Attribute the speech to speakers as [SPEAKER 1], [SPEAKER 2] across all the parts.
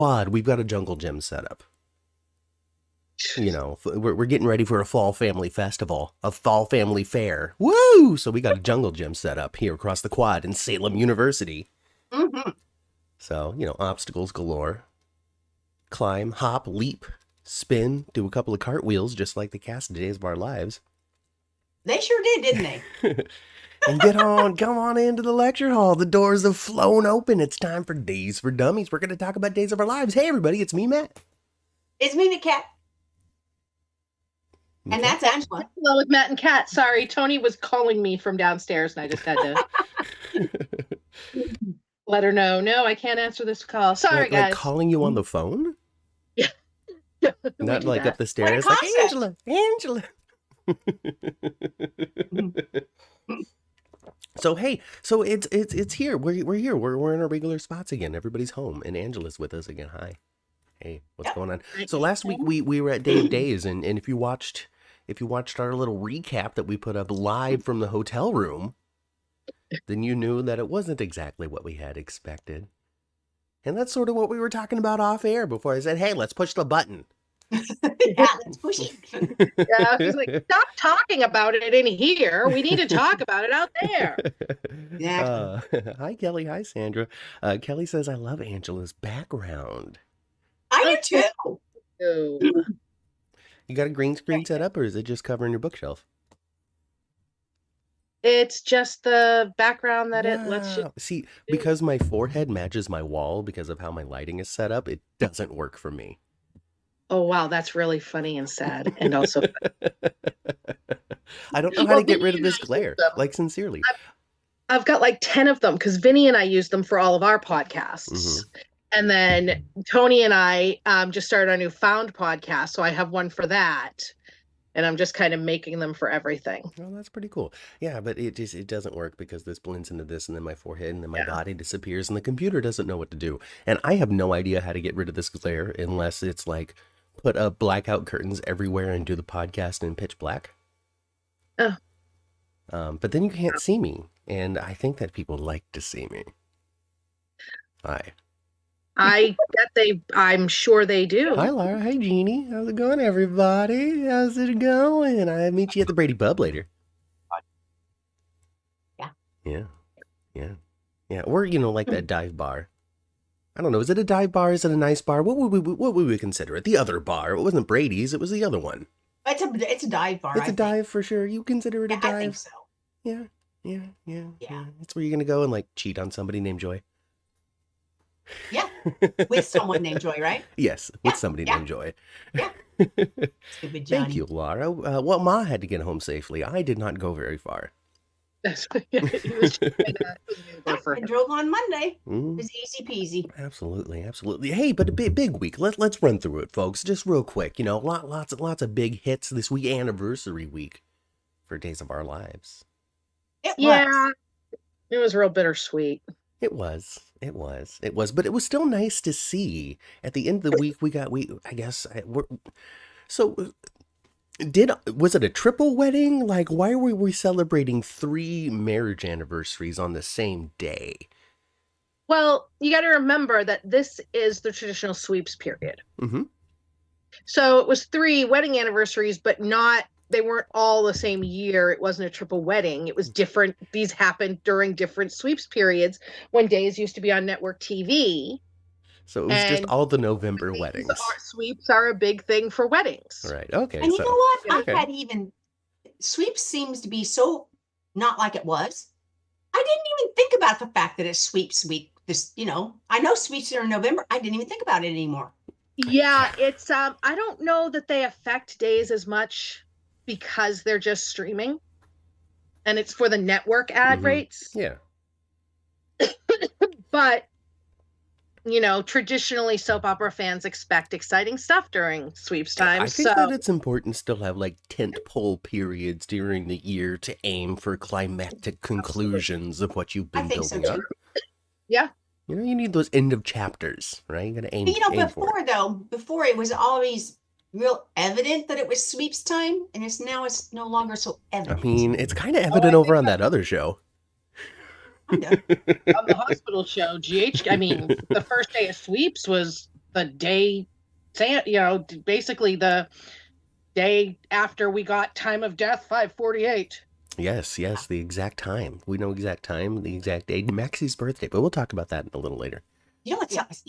[SPEAKER 1] quad, we've got a jungle gym set up. You know, we're getting ready for a fall family festival, a fall family fair. Woo! So we got a jungle gym set up here across the quad in Salem University.
[SPEAKER 2] Mm-hmm.
[SPEAKER 1] So, you know, obstacles galore. Climb, hop, leap, spin, do a couple of cartwheels, just like the cast of Days of Our Lives.
[SPEAKER 2] They sure did, didn't they?
[SPEAKER 1] And come on into the lecture hall. The doors have flown open. It's time for Days for Dummies. We're going to talk about Days of Our Lives. Hey, everybody, it's me, Matt.
[SPEAKER 2] It's me, the cat. And that's Angela.
[SPEAKER 3] Hello, with Matt and Kat. Sorry, Tony was calling me from downstairs, and I just had to let her know. No, I can't answer this call. Sorry, guys.
[SPEAKER 1] Like calling you on the phone?
[SPEAKER 3] Yeah.
[SPEAKER 1] Not like up the stairs. Like, Angela. So hey, so it's here. We're here. We're in our regular spots again. Everybody's home, and Angela's with us again. Hi. Hey, what's going on? So last week we were at Day of Days, and if you watched our little recap that we put up live from the hotel room, then you knew that it wasn't exactly what we had expected. And that's sort of what we were talking about off air before I said, hey, let's push the button.
[SPEAKER 2] Yeah, let's push it.
[SPEAKER 3] Yeah, he's like, stop talking about it in here. We need to talk about it out there.
[SPEAKER 2] Exactly.
[SPEAKER 1] Hi, Kelly. Hi, Sandra. Kelly says, I love Angela's background.
[SPEAKER 2] I do too.
[SPEAKER 1] You got a green screen set up, or is it just covering your bookshelf?
[SPEAKER 3] It's just the background that it lets you.
[SPEAKER 1] See, because my forehead matches my wall because of how my lighting is set up, it doesn't work for me.
[SPEAKER 3] Oh, wow. That's really funny and sad. And also,
[SPEAKER 1] I don't know how to get rid of this glare. Like, sincerely.
[SPEAKER 3] I've got like 10 of them because Vinny and I use them for all of our podcasts.
[SPEAKER 1] Mm-hmm.
[SPEAKER 3] And then Tony and I just started our new Found podcast. So I have one for that. And I'm just kind of making them for everything.
[SPEAKER 1] Well, that's pretty cool. Yeah, but it doesn't work because this blends into this, and then my forehead, and then my body disappears, and the computer doesn't know what to do. And I have no idea how to get rid of this glare unless it's like put up blackout curtains everywhere and do the podcast in pitch black.
[SPEAKER 3] Oh.
[SPEAKER 1] But then you can't see me, and I think that people like to see me. Hi.
[SPEAKER 3] I'm sure they do.
[SPEAKER 1] Hi, Laura. Hi, Jeannie. How's it going, everybody? How's it going? I'll meet you at the Brady Pub later. Yeah. Or, like that dive bar. I don't know. Is it a dive bar? Is it a nice bar? What would we consider it? The other bar. It wasn't Brady's. It was the other one.
[SPEAKER 2] It's a dive bar.
[SPEAKER 1] It's a dive for sure. You consider it a dive?
[SPEAKER 2] I think so.
[SPEAKER 1] Yeah. It's where you're going to go and like cheat on somebody named Joy.
[SPEAKER 2] Yeah, with someone named Joy, right?
[SPEAKER 1] Yes, with somebody named Joy.
[SPEAKER 2] Yeah. Stupid Johnny.
[SPEAKER 1] Thank you, Laura. Well, Ma had to get home safely. I did not go very far.
[SPEAKER 3] I
[SPEAKER 2] drove on Monday. It was easy peasy.
[SPEAKER 1] Absolutely. Hey, but a big week. Let's run through it, folks. Just real quick. Lots of big hits this week. Anniversary week for Days of Our Lives.
[SPEAKER 2] It
[SPEAKER 3] was real bittersweet.
[SPEAKER 1] It was, but it was still nice to see. At the end of the week, was it a triple wedding? Like, why were we celebrating 3 marriage anniversaries on the same day?
[SPEAKER 3] Well, you got to remember that this is the traditional sweeps period.
[SPEAKER 1] Mm-hmm.
[SPEAKER 3] So it was 3 wedding anniversaries, but they weren't all the same year. It wasn't a triple wedding. It was different. These happened during different sweeps periods when Days used to be on network TV.
[SPEAKER 1] So it was just all the November weddings.
[SPEAKER 3] Sweeps are a big thing for weddings.
[SPEAKER 1] Right. Okay.
[SPEAKER 2] And you know what? I've had sweeps seems to be so not like it was. I didn't even think about the fact that it's sweeps week. I know sweeps are in November. I didn't even think about it anymore.
[SPEAKER 3] Yeah, it's I don't know that they affect Days as much because they're just streaming and it's for the network ad rates.
[SPEAKER 1] Yeah.
[SPEAKER 3] But, traditionally soap opera fans expect exciting stuff during sweeps time.
[SPEAKER 1] I think that it's important to still have like tentpole periods during the year to aim for climactic conclusions of what you've been building up.
[SPEAKER 3] Yeah.
[SPEAKER 1] You need those end of chapters, right? You got to aim.
[SPEAKER 2] Before it was always real evident that it was sweeps time, and it's no longer so evident.
[SPEAKER 1] I mean, it's kind of evident over on that other show.
[SPEAKER 3] On the hospital show, the first day of sweeps was the day, basically the day after we got time of death, 5:48.
[SPEAKER 1] Yes, the exact time. We know exact time, the exact date, Maxie's birthday, but we'll talk about that a little later.
[SPEAKER 2] You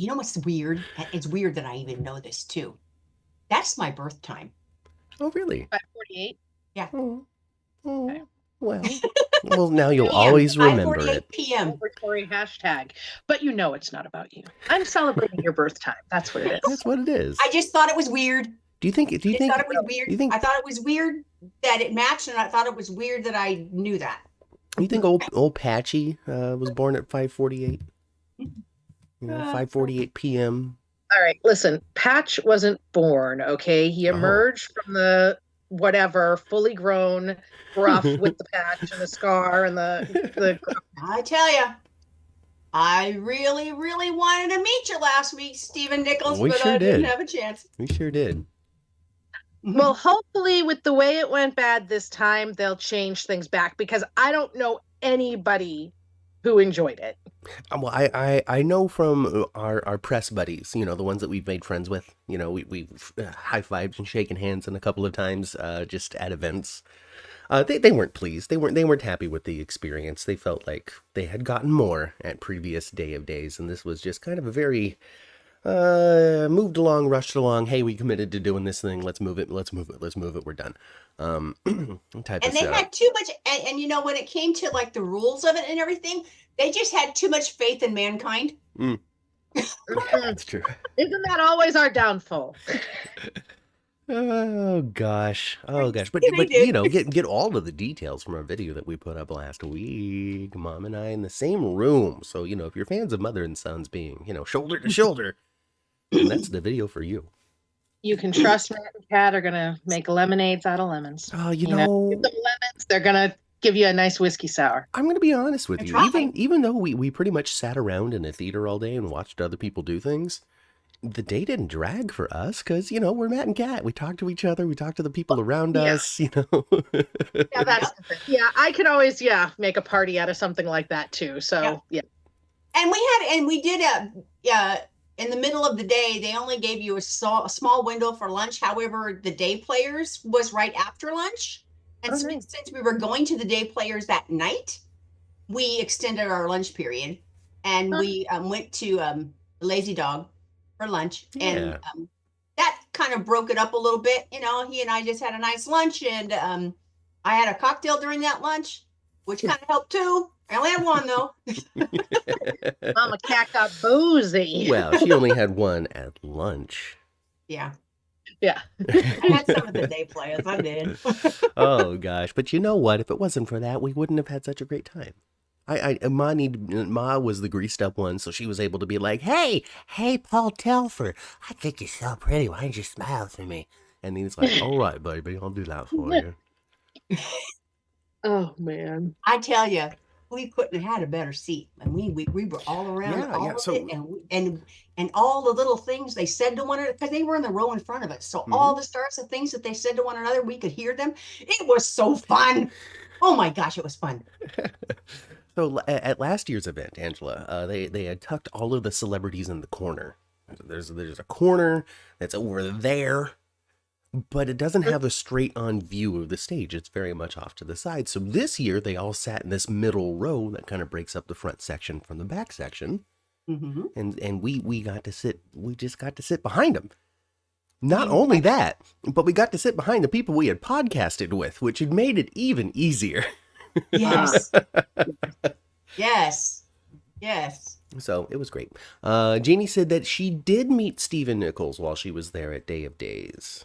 [SPEAKER 2] know what's weird? It's weird that I even know this too. That's my birth time.
[SPEAKER 1] Oh, really?
[SPEAKER 3] 5:48.
[SPEAKER 2] Yeah.
[SPEAKER 1] Oh,
[SPEAKER 3] Okay.
[SPEAKER 1] well, now you'll always remember it.
[SPEAKER 2] PM.
[SPEAKER 3] Celebratory hashtag. But it's not about you. I'm celebrating your birth time. That's what it is.
[SPEAKER 1] That's what it is.
[SPEAKER 2] I just thought it was weird.
[SPEAKER 1] Do you think?
[SPEAKER 2] I thought it was weird. I thought it was weird that it matched, and I thought it was weird that I knew that.
[SPEAKER 1] You think old Patchy was born at 5:48? 5:48 p.m.
[SPEAKER 3] All right, listen. Patch wasn't born. Okay, he emerged from the whatever, fully grown, gruff with the patch and the scar and the.
[SPEAKER 2] I tell you, I really, really wanted to meet you last week, Stephen Nichols, but I didn't have a chance.
[SPEAKER 1] We sure did.
[SPEAKER 3] Well, hopefully with the way it went bad this time, they'll change things back, because I don't know anybody who enjoyed it.
[SPEAKER 1] Well, I know from our press buddies, the ones that we've made friends with, we've high-fived and shaken hands a couple of times just at events. They weren't pleased. They weren't happy with the experience. They felt like they had gotten more at previous Day of Days, and this was just kind of a very moved along, rushed along. Hey, we committed to doing this thing. Let's move it. We're done. Type
[SPEAKER 2] and they had too much. And when it came to like the rules of it and everything, they just had too much faith in mankind.
[SPEAKER 1] That's true.
[SPEAKER 3] Isn't that always our downfall?
[SPEAKER 1] Oh gosh. But get all of the details from our video that we put up last week. Mom and I in the same room. So if you're fans of Mother and Sons being shoulder to shoulder, then that's the video for you.
[SPEAKER 3] You can trust Matt and Kat are gonna make lemonades out of lemons.
[SPEAKER 1] Oh,
[SPEAKER 3] give them lemons, they're gonna give you a nice whiskey sour.
[SPEAKER 1] I'm gonna be honest with you. Even though we pretty much sat around in a theater all day and watched other people do things, the day didn't drag for us because we're Matt and Kat. We talk to each other. We talk to the people around us.
[SPEAKER 3] Yeah, that's the thing. Yeah, I could always make a party out of something like that too. So yeah.
[SPEAKER 2] And we did in the middle of the day, they only gave you a small window for lunch. However, the day players was right after lunch. And since we were going to the day players that night, we extended our lunch period. And we went to Lazy Dog for lunch.
[SPEAKER 1] Yeah.
[SPEAKER 2] And that kind of broke it up a little bit. He and I just had a nice lunch. And I had a cocktail during that lunch, which kind of helped too. I only had one, though.
[SPEAKER 3] Mama Cat got boozy.
[SPEAKER 1] Well, she only had one at lunch.
[SPEAKER 2] Yeah.
[SPEAKER 3] Yeah.
[SPEAKER 2] I had some of the day players. I did.
[SPEAKER 1] Oh, gosh. But you know what? If it wasn't for that, we wouldn't have had such a great time. Ma was the greased up one, so she was able to be like, hey, Paul Telford, I think you're so pretty. Why don't you smile for me? And he was like, all right, baby, I'll do that for you.
[SPEAKER 3] Oh, man.
[SPEAKER 2] I tell you, we couldn't have had a better seat. And we were all around it, and all the little things they said to one another, because they were in the row in front of us. So all the starts of things that they said to one another, we could hear them. It was so fun. Oh my gosh, it was fun.
[SPEAKER 1] So at last year's event, Angela, they had tucked all of the celebrities in the corner. There's a corner that's over there, but it doesn't have a straight on view of the stage. It's very much off to the side. So this year they all sat in this middle row that kind of breaks up the front section from the back section. Mm-hmm. And we just got to sit behind them. Not only that, but we got to sit behind the people we had podcasted with, which had made it even easier.
[SPEAKER 2] Yes. Yes.
[SPEAKER 1] So it was great. Jeannie said that she did meet Stephen Nichols while she was there at Day of Days.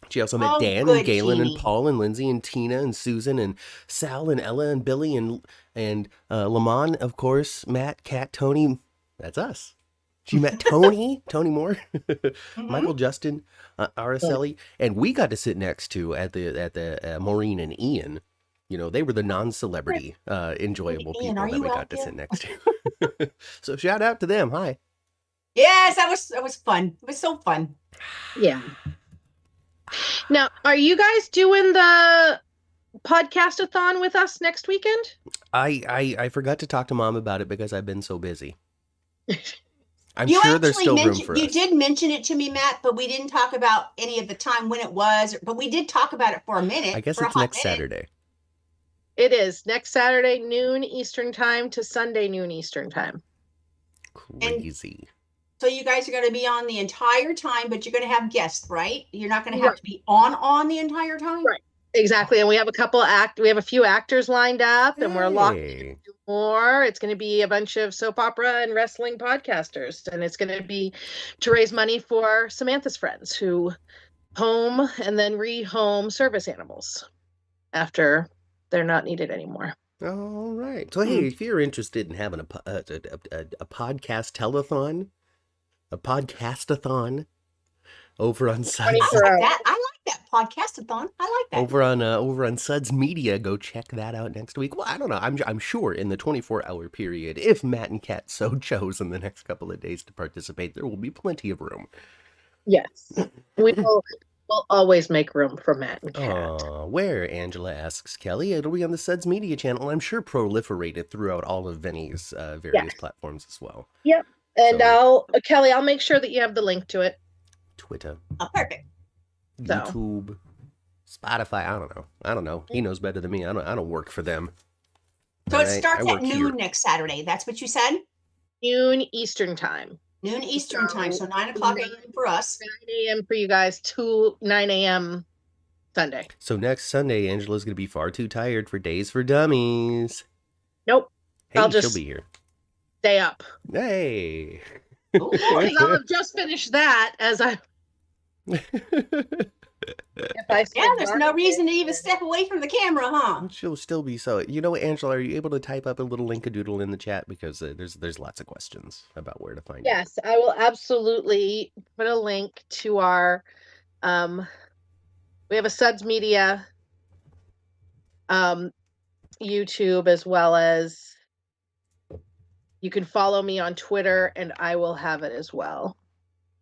[SPEAKER 1] She also met Dan and Galen and Paul and Lindsay and Tina and Susan and Sal and Ella and Billy and Lamont, of course, Matt, Kat, Tony. That's us. She met Tony Moore, Michael Justin, Araceli, and we got to sit next to at the Maureen and Ian. They were the non-celebrity, enjoyable people that we got to sit next to. So shout out to them. Hi.
[SPEAKER 2] Yes, that was fun. It was so fun.
[SPEAKER 3] Yeah. Now, are you guys doing the podcast-a-thon with us next weekend?
[SPEAKER 1] I forgot to talk to Mom about it because I've been so busy. I'm
[SPEAKER 2] You
[SPEAKER 1] sure there's
[SPEAKER 2] actually
[SPEAKER 1] still room
[SPEAKER 2] mentioned,
[SPEAKER 1] for
[SPEAKER 2] you
[SPEAKER 1] us.
[SPEAKER 2] did mention it to me, Matt, but we didn't talk about any of the time when it was, but we did talk about it for a minute.
[SPEAKER 1] I guess
[SPEAKER 2] for a
[SPEAKER 1] it's
[SPEAKER 2] hot
[SPEAKER 1] next
[SPEAKER 2] minute.
[SPEAKER 1] Saturday.
[SPEAKER 3] It is next Saturday, noon Eastern time to Sunday, noon Eastern time.
[SPEAKER 1] Crazy.
[SPEAKER 2] So you guys are going to be on the entire time, but you're going to have guests, right? You're not going to have to be on the entire time?
[SPEAKER 3] Right. Exactly. And we have a few actors lined up, and we're locked
[SPEAKER 1] Hey.
[SPEAKER 3] into more. It's going to be a bunch of soap opera and wrestling podcasters, and it's going to be to raise money for Samantha's friends who home and then rehome service animals after they're not needed anymore.
[SPEAKER 1] All right. So, hey, if you're interested in having a podcast telethon, a podcastathon over on Suds,
[SPEAKER 2] I like that. I like that podcastathon. I like that.
[SPEAKER 1] over on Suds Media, go check that out next week. Well, I don't know. I'm sure in the 24-hour period, if Matt and Kat so chose in the next couple of days to participate, there will be plenty of room.
[SPEAKER 3] Yes, we'll always make room for Matt and Kat.
[SPEAKER 1] Where, Angela asks Kelly, it'll be on the Suds Media channel. I'm sure proliferated throughout all of Vinny's various platforms as well.
[SPEAKER 3] Yep. And Kelly, I'll make sure that you have the link to it.
[SPEAKER 1] Twitter.
[SPEAKER 2] Oh, perfect.
[SPEAKER 1] YouTube. Spotify. I don't know. He knows better than me. I don't work for them.
[SPEAKER 2] So it starts at noon next Saturday. That's what you said?
[SPEAKER 3] Noon Eastern time.
[SPEAKER 2] Noon Eastern time. So 9 o'clock a.m. for us.
[SPEAKER 3] 9 a.m. for you guys to 9 a.m. Sunday.
[SPEAKER 1] So next Sunday, Angela's going to be far too tired for Days for Dummies.
[SPEAKER 3] Nope.
[SPEAKER 1] Hey, she'll be here.
[SPEAKER 3] Stay up.
[SPEAKER 1] Hey.
[SPEAKER 3] I'll have just finished that as I.
[SPEAKER 2] There's no reason to even step away from the camera, huh?
[SPEAKER 1] She'll still be so. You know what, Angela? Are you able to type up a little link-a-doodle in the chat because there's lots of questions about where to find it.
[SPEAKER 3] Yes, I will absolutely put a link to our. We have a Suds Media YouTube, as well as you can follow me on Twitter, and I will have it as well.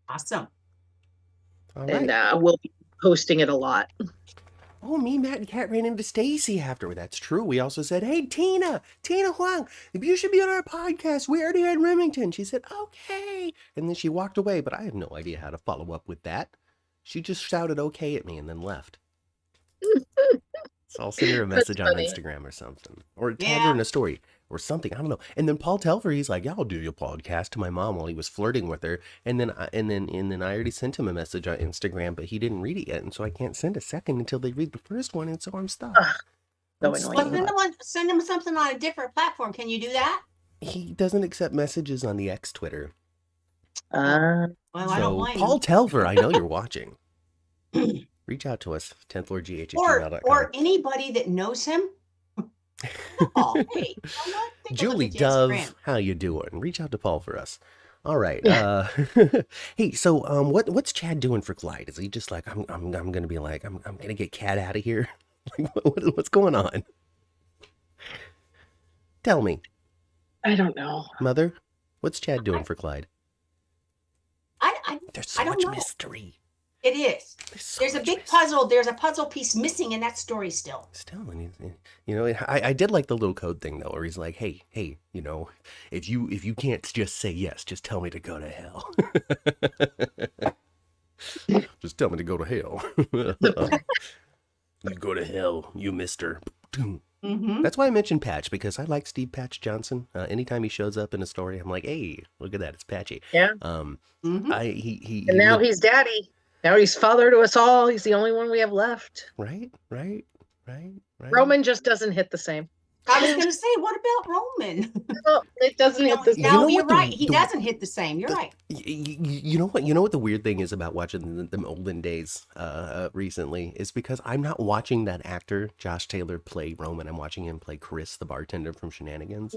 [SPEAKER 2] Awesome.
[SPEAKER 1] All right.
[SPEAKER 3] And we'll be posting it a lot.
[SPEAKER 1] Oh, me, Matt, and Kat ran into Stacy after. That's true. We also said, hey, Tina Huang, you should be on our podcast. We already had Remington. She said, okay. And then she walked away, but I have no idea how to follow up with that. She just shouted okay at me and then left. So I'll send her a message on Instagram or something. Or tag her in a story or something. I don't know. And then Paul Telfer, he's like, yeah, I'll do your podcast to my mom while he was flirting with her. And then I already sent him a message on Instagram, but he didn't read it yet. And so I can't send a second until they read the first one. And so I'm stuck.
[SPEAKER 2] Send him something on a different platform. Can you do that?
[SPEAKER 1] He doesn't accept messages on the X Twitter.
[SPEAKER 2] Well, I don't mind.
[SPEAKER 1] Paul Telfer, I know you're watching. Reach out to us, 10thfloorgh@gmail.com.
[SPEAKER 2] Or anybody that knows him. Oh, hey,
[SPEAKER 1] Julie Dove, how you doing? Reach out to Paul for us. All right. Hey, so what's Chad doing for Clyde? Is he just like I'm gonna be like I'm gonna get Cat out of here? Like, what's going on? Tell me.
[SPEAKER 3] I don't know.
[SPEAKER 1] Mother, what's Chad doing for Clyde? There's so much mystery.
[SPEAKER 2] It is. There's a big puzzle. There's a puzzle piece missing in that story still.
[SPEAKER 1] And I did like the little code thing though, where he's like, hey, you know, if you can't just say yes, just tell me to go to hell. Just tell me to go to hell. You go to hell, you mister.
[SPEAKER 2] Mm-hmm.
[SPEAKER 1] That's why I mentioned Patch, because I like Steve Patch Johnson. Anytime he shows up in a story, I'm like, hey, look at that, it's Patchy.
[SPEAKER 3] Yeah.
[SPEAKER 1] Now
[SPEAKER 3] he's daddy. Now he's father to us all. He's the only one we have left.
[SPEAKER 1] Right.
[SPEAKER 3] Roman just doesn't hit the same.
[SPEAKER 2] I was going to say, what about Roman?
[SPEAKER 3] No, it doesn't hit the same.
[SPEAKER 2] No, you're right. He doesn't hit the same. You're right.
[SPEAKER 1] You know what? You know what the weird thing is about watching the olden days recently is because I'm not watching that actor Josh Taylor play Roman. I'm watching him play Chris, the bartender from Shenanigans,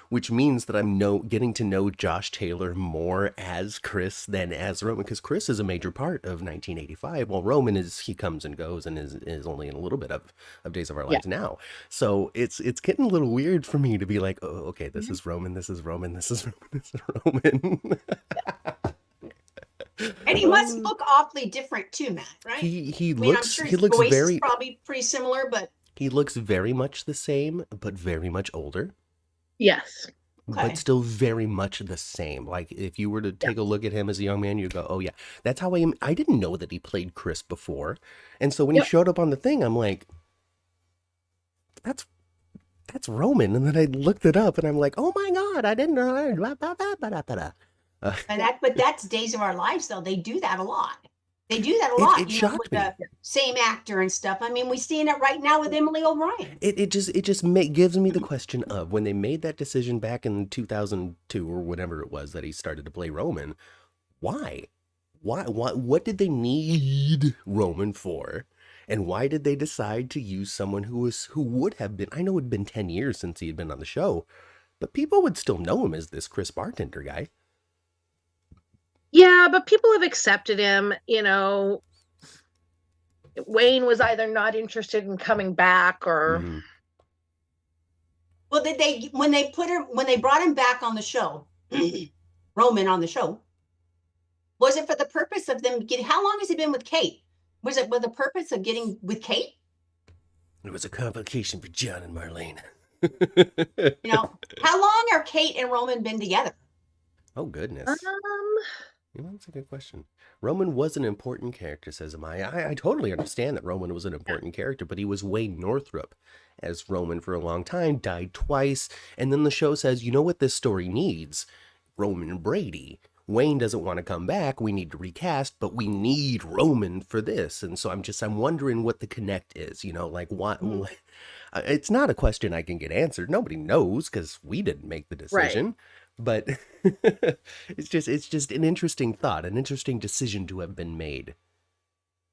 [SPEAKER 1] which means that I'm getting to know Josh Taylor more as Chris than as Roman, because Chris is a major part of 1985, while Roman he comes and goes and is only in a little bit of Days of Our Lives now. So it's getting a little weird for me to be like, oh, okay, this is Roman, this is Roman, this is Roman, this is Roman.
[SPEAKER 2] And he must look awfully different too, Matt, right?
[SPEAKER 1] He looks very
[SPEAKER 2] is probably pretty similar, but
[SPEAKER 1] he looks very much the same, but very much older.
[SPEAKER 3] Yes.
[SPEAKER 2] Okay.
[SPEAKER 1] but still very much the same. Like if you were to take a look at him as a young man, you'd go, oh yeah, that's how I am. I didn't know that he played Chris before. And so when he showed up on the thing, I'm like, that's Roman. And then I looked it up and I'm like, oh my God, I didn't know.
[SPEAKER 2] But that's Days of Our Lives, though. They do that a lot. They do that a lot.
[SPEAKER 1] It shocked
[SPEAKER 2] with
[SPEAKER 1] me.
[SPEAKER 2] the same actor and stuff. I mean, we're seeing it right now with Emily O'Brien.
[SPEAKER 1] It just gives me the question of when they made that decision back in 2002 or whatever it was that he started to play Roman. Why? What did they need Roman for? And why did they decide to use someone who would have been, I know it had been 10 years since he had been on the show, but people would still know him as this Chris bartender guy.
[SPEAKER 3] Yeah, but people have accepted him, Wayne was either not interested in coming back or
[SPEAKER 2] Well, when they brought him back on the show, Roman on the show, was it for the purpose of them getting, how long has he been with Kate? Was it with the purpose of getting with Kate?
[SPEAKER 1] It was a complication for John and Marlena.
[SPEAKER 2] How long are Kate and Roman been together?
[SPEAKER 1] Oh, goodness. That's a good question. Roman was an important character, says Amaya. I totally understand that Roman was an important character, but he was Wayne Northrup as Roman for a long time, died twice, and then the show says, you know what this story needs? Roman Brady. Wayne doesn't want to come back. We need to recast, but we need Roman for this. And so I'm wondering what the connect is, like what? It's not a question I can get answered. Nobody knows because we didn't make the decision. Right. But it's just an interesting thought, an interesting decision to have been made.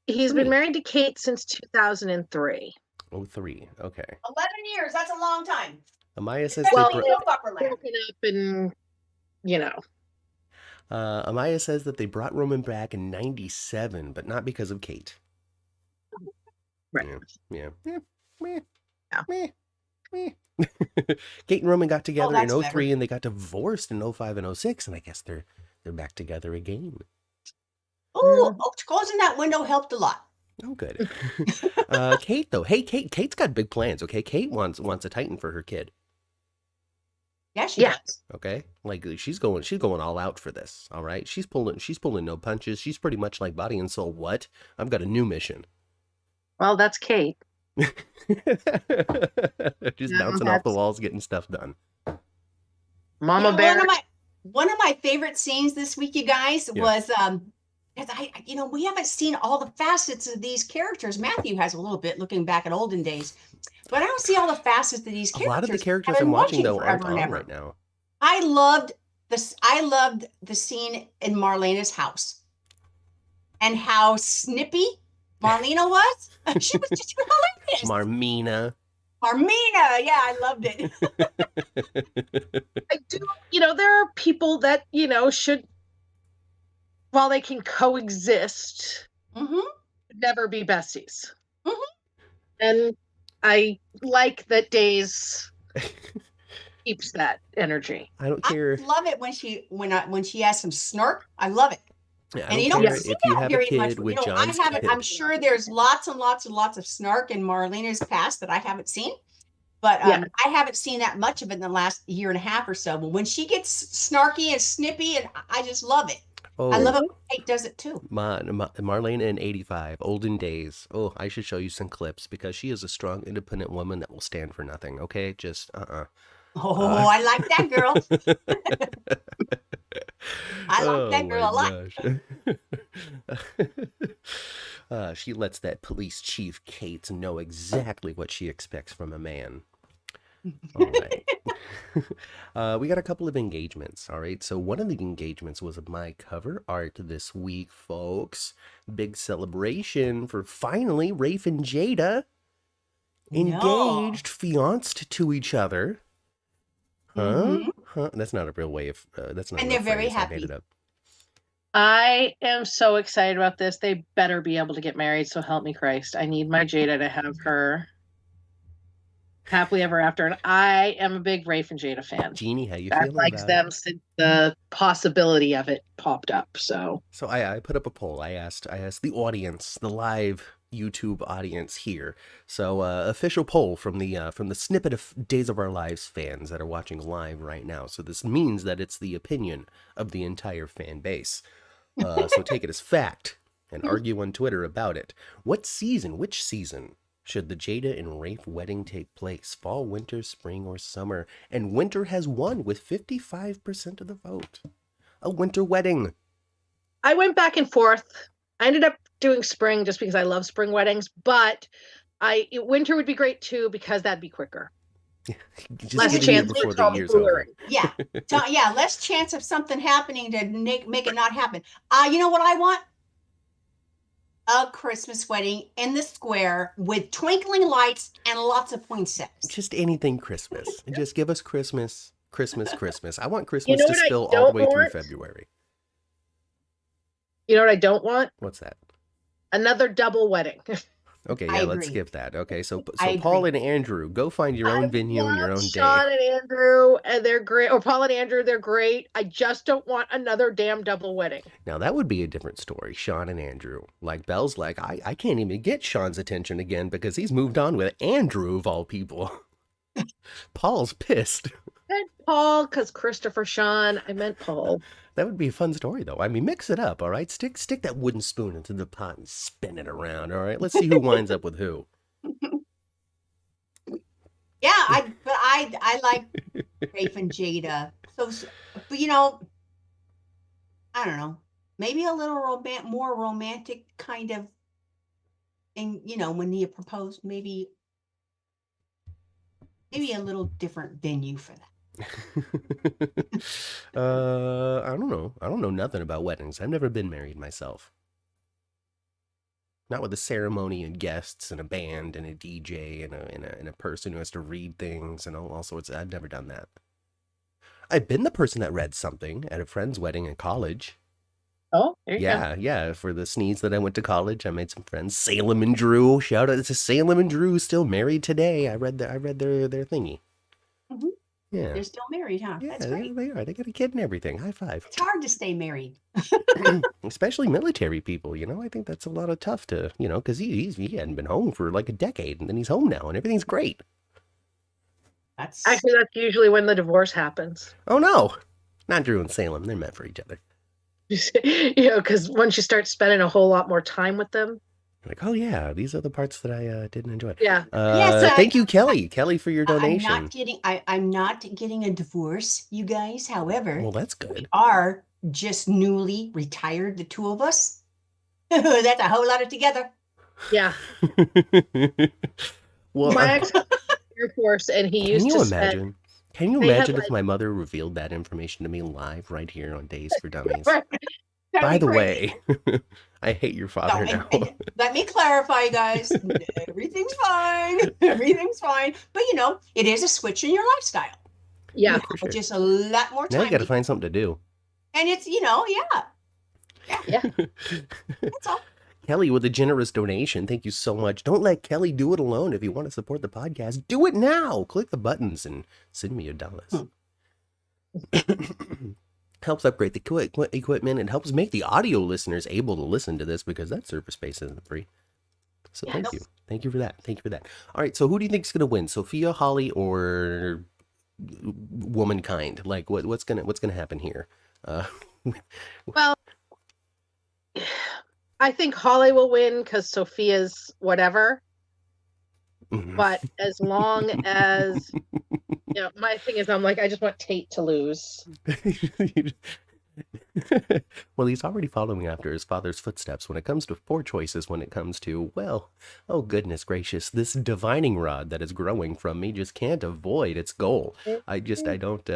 [SPEAKER 3] He's been married to Kate since 2003.
[SPEAKER 1] Oh, 3. Okay.
[SPEAKER 2] 11 years. That's a long time.
[SPEAKER 1] Amaya says
[SPEAKER 3] broken up and,
[SPEAKER 1] Amaya says that they brought Roman back in 97, but not because of Kate.
[SPEAKER 3] Right.
[SPEAKER 1] Yeah. Kate and Roman got together in 03 and they got divorced in 05 and 06, and I guess they're back together again.
[SPEAKER 2] Oh, closing that window helped a lot.
[SPEAKER 1] Oh, good. Kate though, hey, Kate's got big plans. Okay, Kate wants a Titan for her kid.
[SPEAKER 2] Yeah, she does.
[SPEAKER 1] Okay, like she's going all out for this. All right, she's pulling no punches. She's pretty much like body and soul. What? I've got a new mission.
[SPEAKER 3] Well, that's Kate.
[SPEAKER 1] Just bouncing off the walls, getting stuff done.
[SPEAKER 3] Mama Bear.
[SPEAKER 2] One of my favorite scenes this week, you guys, was because we haven't seen all the facets of these characters. Matthew has a little bit looking back at olden days, but I don't see all the facets of these characters.
[SPEAKER 1] A lot of the characters I'm watching though aren't on right now.
[SPEAKER 2] I loved the scene in Marlena's house and how snippy Marlena was. She was just hilarious.
[SPEAKER 1] Marlena,
[SPEAKER 2] yeah, I loved it.
[SPEAKER 3] I do, there are people that, should, while they can coexist, never be besties. And I like that Days keeps that energy.
[SPEAKER 1] I don't care.
[SPEAKER 2] I love it when she has some snark. I love it.
[SPEAKER 1] Yeah,
[SPEAKER 2] and you don't see
[SPEAKER 1] if you
[SPEAKER 2] that
[SPEAKER 1] have
[SPEAKER 2] very
[SPEAKER 1] a kid
[SPEAKER 2] much.
[SPEAKER 1] with
[SPEAKER 2] John's kid. I'm sure there's lots and lots and lots of snark in Marlena's past that I haven't seen. But I haven't seen that much of it in the last year and a half or so. But when she gets snarky and snippy, and I just love it. Oh, I love it when Tate does it too.
[SPEAKER 1] Marlena in 85, olden days. Oh, I should show you some clips because she is a strong, independent woman that will stand for nothing. Okay, just
[SPEAKER 2] Oh, I like that girl. I like that girl a
[SPEAKER 1] lot. She lets that police chief Kate know exactly what she expects from a man. All right. We got a couple of engagements. All right. So one of the engagements was my cover art this week, folks. Big celebration for finally Rafe and Jada engaged, fianced to each other. Huh? That's not a real way of. That's not.
[SPEAKER 2] And they're very happy.
[SPEAKER 1] I made it up.
[SPEAKER 3] I am so excited about this. They better be able to get married. So help me Christ. I need my Jada to have her happily ever after. And I am a big Rafe and Jada fan.
[SPEAKER 1] Jeannie, how you
[SPEAKER 3] I've
[SPEAKER 1] feeling?
[SPEAKER 3] Liked them since the possibility of it popped up. So
[SPEAKER 1] I put up a poll. I asked the audience, the live YouTube audience here. So official poll from the snippet of Days of Our Lives fans that are watching live right now. So this means that it's the opinion of the entire fan base. So take it as fact and argue on Twitter about it. Which season should the Jada and Rafe wedding take place? Fall, winter, spring, or summer? And winter has won with 55% of the vote. A winter wedding.
[SPEAKER 3] I went back and forth. I ended up doing spring just because I love spring weddings, but winter would be great too because that'd be quicker.
[SPEAKER 1] Just
[SPEAKER 3] Less
[SPEAKER 1] get it
[SPEAKER 3] chance
[SPEAKER 1] before
[SPEAKER 3] it's
[SPEAKER 1] the
[SPEAKER 3] all
[SPEAKER 1] year's
[SPEAKER 3] cooler.
[SPEAKER 1] over.
[SPEAKER 2] Yeah. So, yeah, less chance of something happening to make it not happen. You know what I want? A Christmas wedding in the square with twinkling lights and lots of poinsettias.
[SPEAKER 1] Just anything Christmas. Just give us Christmas. I want Christmas
[SPEAKER 3] You know
[SPEAKER 1] to
[SPEAKER 3] what I
[SPEAKER 1] spill all
[SPEAKER 3] don't
[SPEAKER 1] the way
[SPEAKER 3] want?
[SPEAKER 1] through February.
[SPEAKER 3] You know what I don't want?
[SPEAKER 1] What's that?
[SPEAKER 3] Another double wedding.
[SPEAKER 1] Okay,
[SPEAKER 2] I
[SPEAKER 1] yeah, let's
[SPEAKER 2] agree.
[SPEAKER 1] skip that. Okay, so
[SPEAKER 2] I
[SPEAKER 1] Paul
[SPEAKER 2] agree.
[SPEAKER 1] and Andrew, go find your own venue and your own day.
[SPEAKER 3] Sean and Andrew, and they're great. Or Paul and Andrew, they're great. I just don't want another damn double wedding.
[SPEAKER 1] Now that would be a different story, Sean and Andrew. Like Belle's like, I can't even get Sean's attention again because he's moved on with Andrew of all people. Paul's pissed.
[SPEAKER 3] I meant Paul because Christopher Sean. I meant Paul.
[SPEAKER 1] That would be a fun story, though. I mean, mix it up, all right? Stick that wooden spoon into the pot and spin it around, all right? Let's see who winds up with who.
[SPEAKER 2] Yeah, I like Rafe and Jada. So, but you know, I don't know. Maybe a little more romantic kind of thing. You know, when you propose, maybe a little different venue for that.
[SPEAKER 1] I don't know. I don't know nothing about weddings. I've never been married myself. Not with a ceremony and guests and a band and a DJ and a person who has to read things and all sorts. I've never done that. I've been the person that read something at a friend's wedding in college.
[SPEAKER 3] Oh, there you go.
[SPEAKER 1] Yeah. For the Sneeds that I went to college, I made some friends. Salem and Drew. Shout out to Salem and Drew, still married today. I read their thingy.
[SPEAKER 2] Mhm.
[SPEAKER 1] Yeah.
[SPEAKER 2] They're still married, huh?
[SPEAKER 1] Yeah,
[SPEAKER 2] That's great.
[SPEAKER 1] they are. They got a kid and everything. High five.
[SPEAKER 2] It's hard to stay married.
[SPEAKER 1] Especially military people, you know. I think that's a lot of tough to, you know, because he hadn't been home for like a decade, and then he's home now, and everything's great.
[SPEAKER 2] That's
[SPEAKER 3] Actually, that's usually when the divorce happens.
[SPEAKER 1] Oh no, not Drew and Salem. They're meant for each other.
[SPEAKER 3] You know, because once you start spending a whole lot more time with them.
[SPEAKER 1] Like, oh yeah, these are the parts that I didn't enjoy.
[SPEAKER 3] Yeah.
[SPEAKER 2] Yes,
[SPEAKER 1] thank you, Kelly. Kelly, for your donation.
[SPEAKER 2] I'm not getting a divorce, you guys. However,
[SPEAKER 1] Well, that's
[SPEAKER 2] we
[SPEAKER 1] good.
[SPEAKER 2] are just newly retired, the two of us. That's a whole lot of together.
[SPEAKER 3] Yeah.
[SPEAKER 1] Well,
[SPEAKER 3] My ex Air Force, and he
[SPEAKER 1] can
[SPEAKER 3] used
[SPEAKER 1] you
[SPEAKER 3] to
[SPEAKER 1] imagine? Can you
[SPEAKER 3] they have,
[SPEAKER 1] imagine if
[SPEAKER 3] like-
[SPEAKER 1] my mother revealed that information to me live right here on Days for Dummies?
[SPEAKER 2] That'd
[SPEAKER 1] By
[SPEAKER 2] be
[SPEAKER 1] the
[SPEAKER 2] great.
[SPEAKER 1] way, I hate your father
[SPEAKER 2] No,
[SPEAKER 1] now.
[SPEAKER 2] and let me clarify, guys. Everything's fine. Everything's fine. But you know, it is a switch in your lifestyle.
[SPEAKER 3] Yeah.
[SPEAKER 1] For sure.
[SPEAKER 2] Just a lot more
[SPEAKER 1] Now
[SPEAKER 2] time.
[SPEAKER 1] you got to find something to do.
[SPEAKER 2] And it's, you know,
[SPEAKER 3] Yeah.
[SPEAKER 2] that's all.
[SPEAKER 1] Kelly with a generous donation. Thank you so much. Don't let Kelly do it alone. If you want to support the podcast, do it now. Click the buttons and send me $1. Helps upgrade the equipment. It helps make the audio listeners able to listen to this because that server space isn't free. So thank you. Thank you for that. Thank you for that. All right. So who do you think is going to win? Sophia, Holly, or womankind? Like what's gonna happen here?
[SPEAKER 3] Well, I think Holly will win because Sophia's whatever.
[SPEAKER 1] Mhm.
[SPEAKER 3] But as long as, you know, my thing is, I'm like, I just want Tate to lose.
[SPEAKER 1] Well, he's already following after his father's footsteps when it comes to poor choices, when it comes to, well, oh goodness gracious, this divining rod that is growing from me just can't avoid its goal. I don't,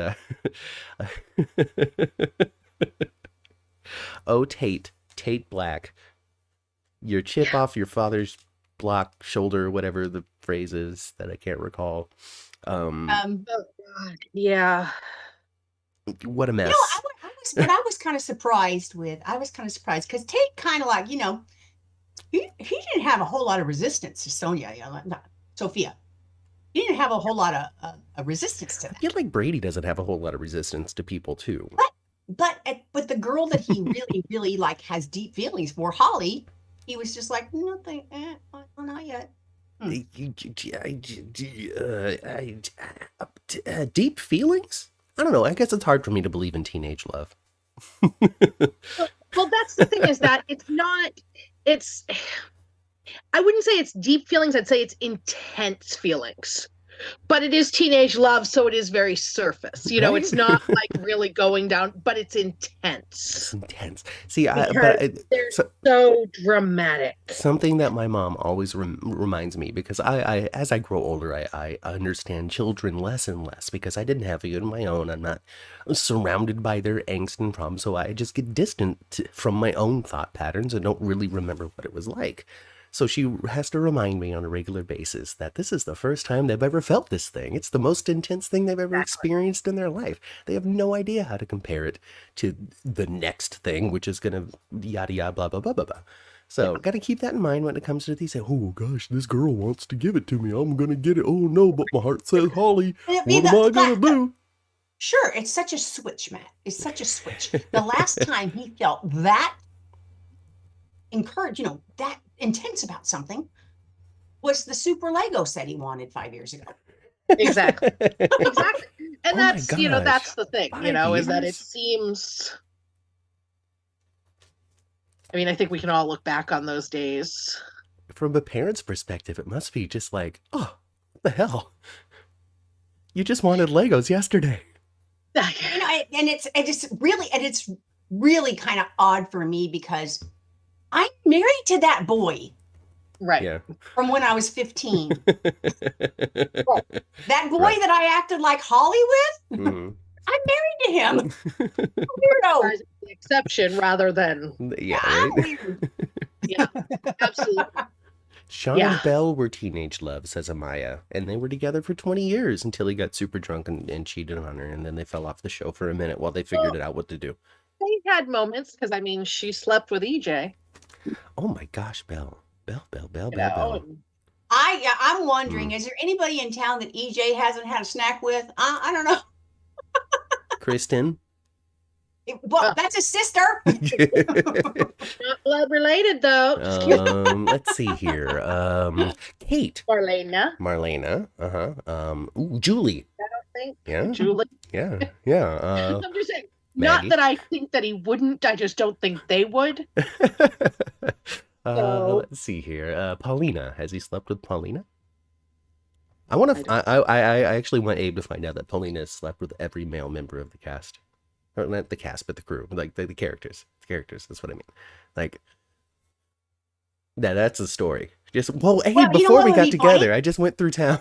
[SPEAKER 1] Oh, Tate Black, your chip off your father's block shoulder, whatever the phrase is that I can't recall.
[SPEAKER 3] Oh, God. Yeah.
[SPEAKER 1] What a mess.
[SPEAKER 2] You know, I was kind of surprised because Tate kind of like, you know, he didn't have a whole lot of resistance to Sonia, you know, not Sophia. He didn't have a whole lot of resistance to that.
[SPEAKER 1] I feel like Brady doesn't have a whole lot of resistance to people too.
[SPEAKER 2] But the girl that he really, really like has deep feelings for, Holly, he was just like, nothing, not yet.
[SPEAKER 1] Deep feelings? I don't know. I guess it's hard for me to believe in teenage love.
[SPEAKER 3] Well, that's the thing, is that I wouldn't say it's deep feelings. I'd say it's intense feelings. But it is teenage love, so it is very surface. You know,
[SPEAKER 1] Right?
[SPEAKER 3] it's not like really going down, but it's intense.
[SPEAKER 1] It's intense. See,
[SPEAKER 3] They're so dramatic.
[SPEAKER 1] Something that my mom always reminds me, because I as I grow older, I understand children less and less because I didn't have it on my own. I'm not surrounded by their angst and problems, so I just get distant from my own thought patterns and don't really remember what it was like. So she has to remind me on a regular basis that this is the first time they've ever felt this thing. It's the most intense thing they've ever experienced in their life. They have no idea how to compare it to the next thing, which is going to yada yada blah blah blah blah blah. So got to keep that in mind when it comes to these. Oh gosh, this girl wants to give it to me. I'm gonna get it. Oh no, but my heart says Holly. What am I gonna do?
[SPEAKER 2] Sure, it's such a switch, Matt. It's such a switch. The last time he felt that encouraged, that intense about something was the super Lego set he wanted 5 years ago.
[SPEAKER 3] Exactly. Exactly. And that's that's the thing,
[SPEAKER 1] 5
[SPEAKER 3] is that it
[SPEAKER 1] years?
[SPEAKER 3] seems, I think we can all look back on those days.
[SPEAKER 1] From a parent's perspective, it must be just like, oh, what the hell? You just wanted Legos yesterday.
[SPEAKER 2] And it's really kind of odd for me because I'm married to that boy.
[SPEAKER 3] Right.
[SPEAKER 1] Yeah.
[SPEAKER 2] From when I was 15. That boy that I acted like Holly with,
[SPEAKER 1] Mm-hmm.
[SPEAKER 2] I'm married to him. Weirdo.
[SPEAKER 3] The exception rather than.
[SPEAKER 1] Yeah,
[SPEAKER 2] I'm
[SPEAKER 1] right?
[SPEAKER 2] weird.
[SPEAKER 3] Yeah, absolutely.
[SPEAKER 1] Sean and Belle were teenage love, says Amaya, and they were together for 20 years until he got super drunk and cheated on her, and then they fell off the show for a minute while they figured it out what to do.
[SPEAKER 3] They had moments, because she slept with EJ.
[SPEAKER 1] Oh my gosh, Belle. Belle.
[SPEAKER 2] I'm wondering, is there anybody in town that EJ hasn't had a snack with? I don't know.
[SPEAKER 1] Kristen.
[SPEAKER 2] Well, that's his sister.
[SPEAKER 3] Not blood related, though.
[SPEAKER 1] Let's see here. Kate.
[SPEAKER 3] Marlena.
[SPEAKER 1] Julie.
[SPEAKER 3] I don't think.
[SPEAKER 1] Yeah.
[SPEAKER 3] Julie.
[SPEAKER 1] Yeah.
[SPEAKER 3] I'm just saying.
[SPEAKER 1] Maggie.
[SPEAKER 3] Not that I think that he wouldn't. I just don't think they would.
[SPEAKER 1] Let's see here. Paulina. Has he slept with Paulina? I actually want Abe to find out that Paulina has slept with every male member of the cast. Or not the cast, but the crew. Like the characters. The characters, that's what I mean. Like, that's the story. Abe, before we got together, funny? I just went through town.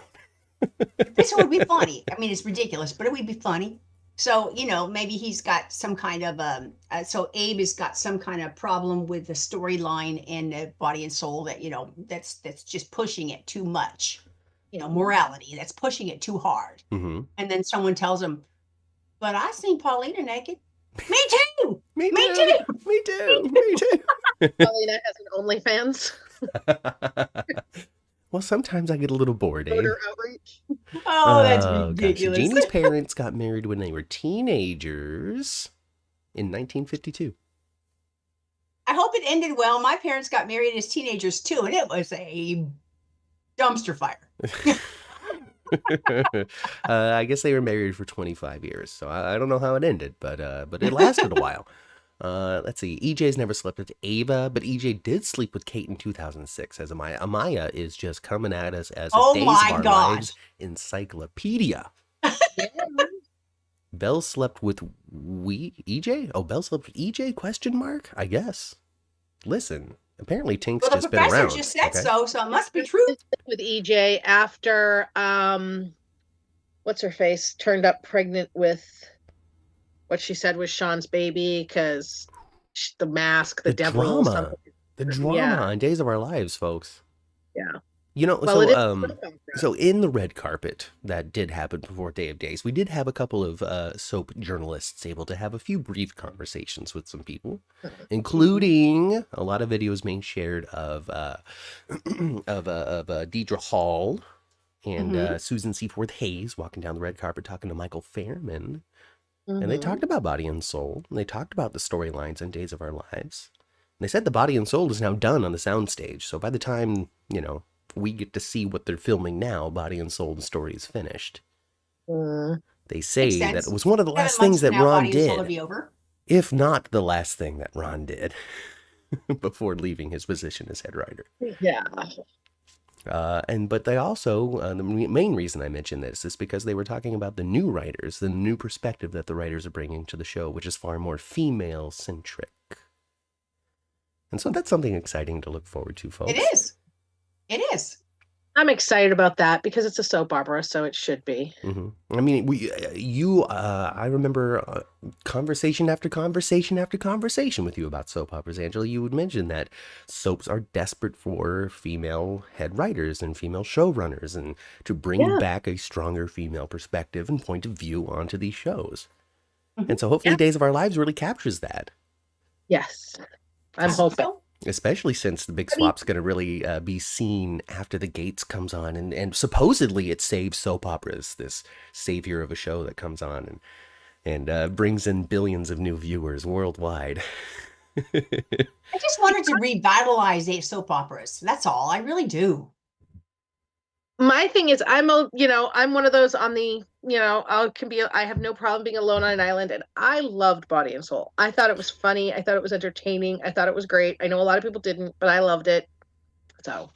[SPEAKER 2] This would be funny. It's ridiculous, but it would be funny. So, maybe he's got some kind of, so Abe has got some kind of problem with the storyline and the body and soul that, that's just pushing it too much. Morality, that's pushing it too hard.
[SPEAKER 1] Mm-hmm.
[SPEAKER 2] And then someone tells him, but I seen Paulina naked. Me too.
[SPEAKER 1] Me too.
[SPEAKER 3] Paulina has an OnlyFans.
[SPEAKER 1] Well, sometimes I get a little bored, Abe.
[SPEAKER 3] Outreach.
[SPEAKER 2] Oh, that's ridiculous.
[SPEAKER 1] Jeannie's parents got married when they were teenagers in 1952.
[SPEAKER 2] I hope it ended well. My parents got married as teenagers too, and it was a dumpster fire.
[SPEAKER 1] I guess they were married for 25 years, so I don't know how it ended, but it lasted a while. Let's see. EJ's never slept with Ava, but EJ did sleep with Kate in 2006 as Amaya. Amaya is just coming at us as a Days of Our Lives encyclopedia. Belle slept with EJ? Oh, Belle slept with EJ? Question mark? I guess. Listen, apparently Tink's just been around.
[SPEAKER 2] The professor just said so it must be true.
[SPEAKER 3] With EJ after, what's her face, turned up pregnant with what she said was Sean's baby, because the mask, the devil,
[SPEAKER 1] drama. The drama on Days of Our Lives, folks.
[SPEAKER 3] Yeah.
[SPEAKER 1] So in the red carpet that did happen before Day of Days, we did have a couple of soap journalists able to have a few brief conversations with some people, including a lot of videos being shared of Deidre Hall and Susan Seaforth Hayes walking down the red carpet talking to Michael Fairman. And they talked about Body and Soul. And they talked about the storylines in Days of Our Lives. They said The Body and Soul is now done on the soundstage. So by the time, we get to see what they're filming now, Body and Soul, the story is finished. They say that it was one of the last things that Ron did, if not the last thing that Ron did before leaving his position as head writer.
[SPEAKER 3] Yeah.
[SPEAKER 1] But they also, the main reason I mention this is because they were talking about the new writers, the new perspective that the writers are bringing to the show, which is far more female-centric. And so that's something exciting to look forward to, folks.
[SPEAKER 2] It is. It is.
[SPEAKER 3] I'm excited about that because it's a soap opera, so it should be.
[SPEAKER 1] I mean, I remember conversation after conversation after conversation with you about soap operas, Angela. You would mention that soaps are desperate for female head writers and female showrunners, and to bring back a stronger female perspective and point of view onto these shows. And so hopefully Days of Our Lives really captures that.
[SPEAKER 3] Yes, I'm hoping.
[SPEAKER 1] Especially since the big swap's going to really be seen after The Gates comes on. And supposedly it saves soap operas, this savior of a show that comes on and brings in billions of new viewers worldwide.
[SPEAKER 2] I just wanted to revitalize soap operas. That's all. I really do.
[SPEAKER 3] My thing is, I'm one of those on the, I have no problem being alone on an island, and I loved Body and Soul. I thought it was funny. I thought it was entertaining. I thought it was great. I know a lot of people didn't, but I loved it. So.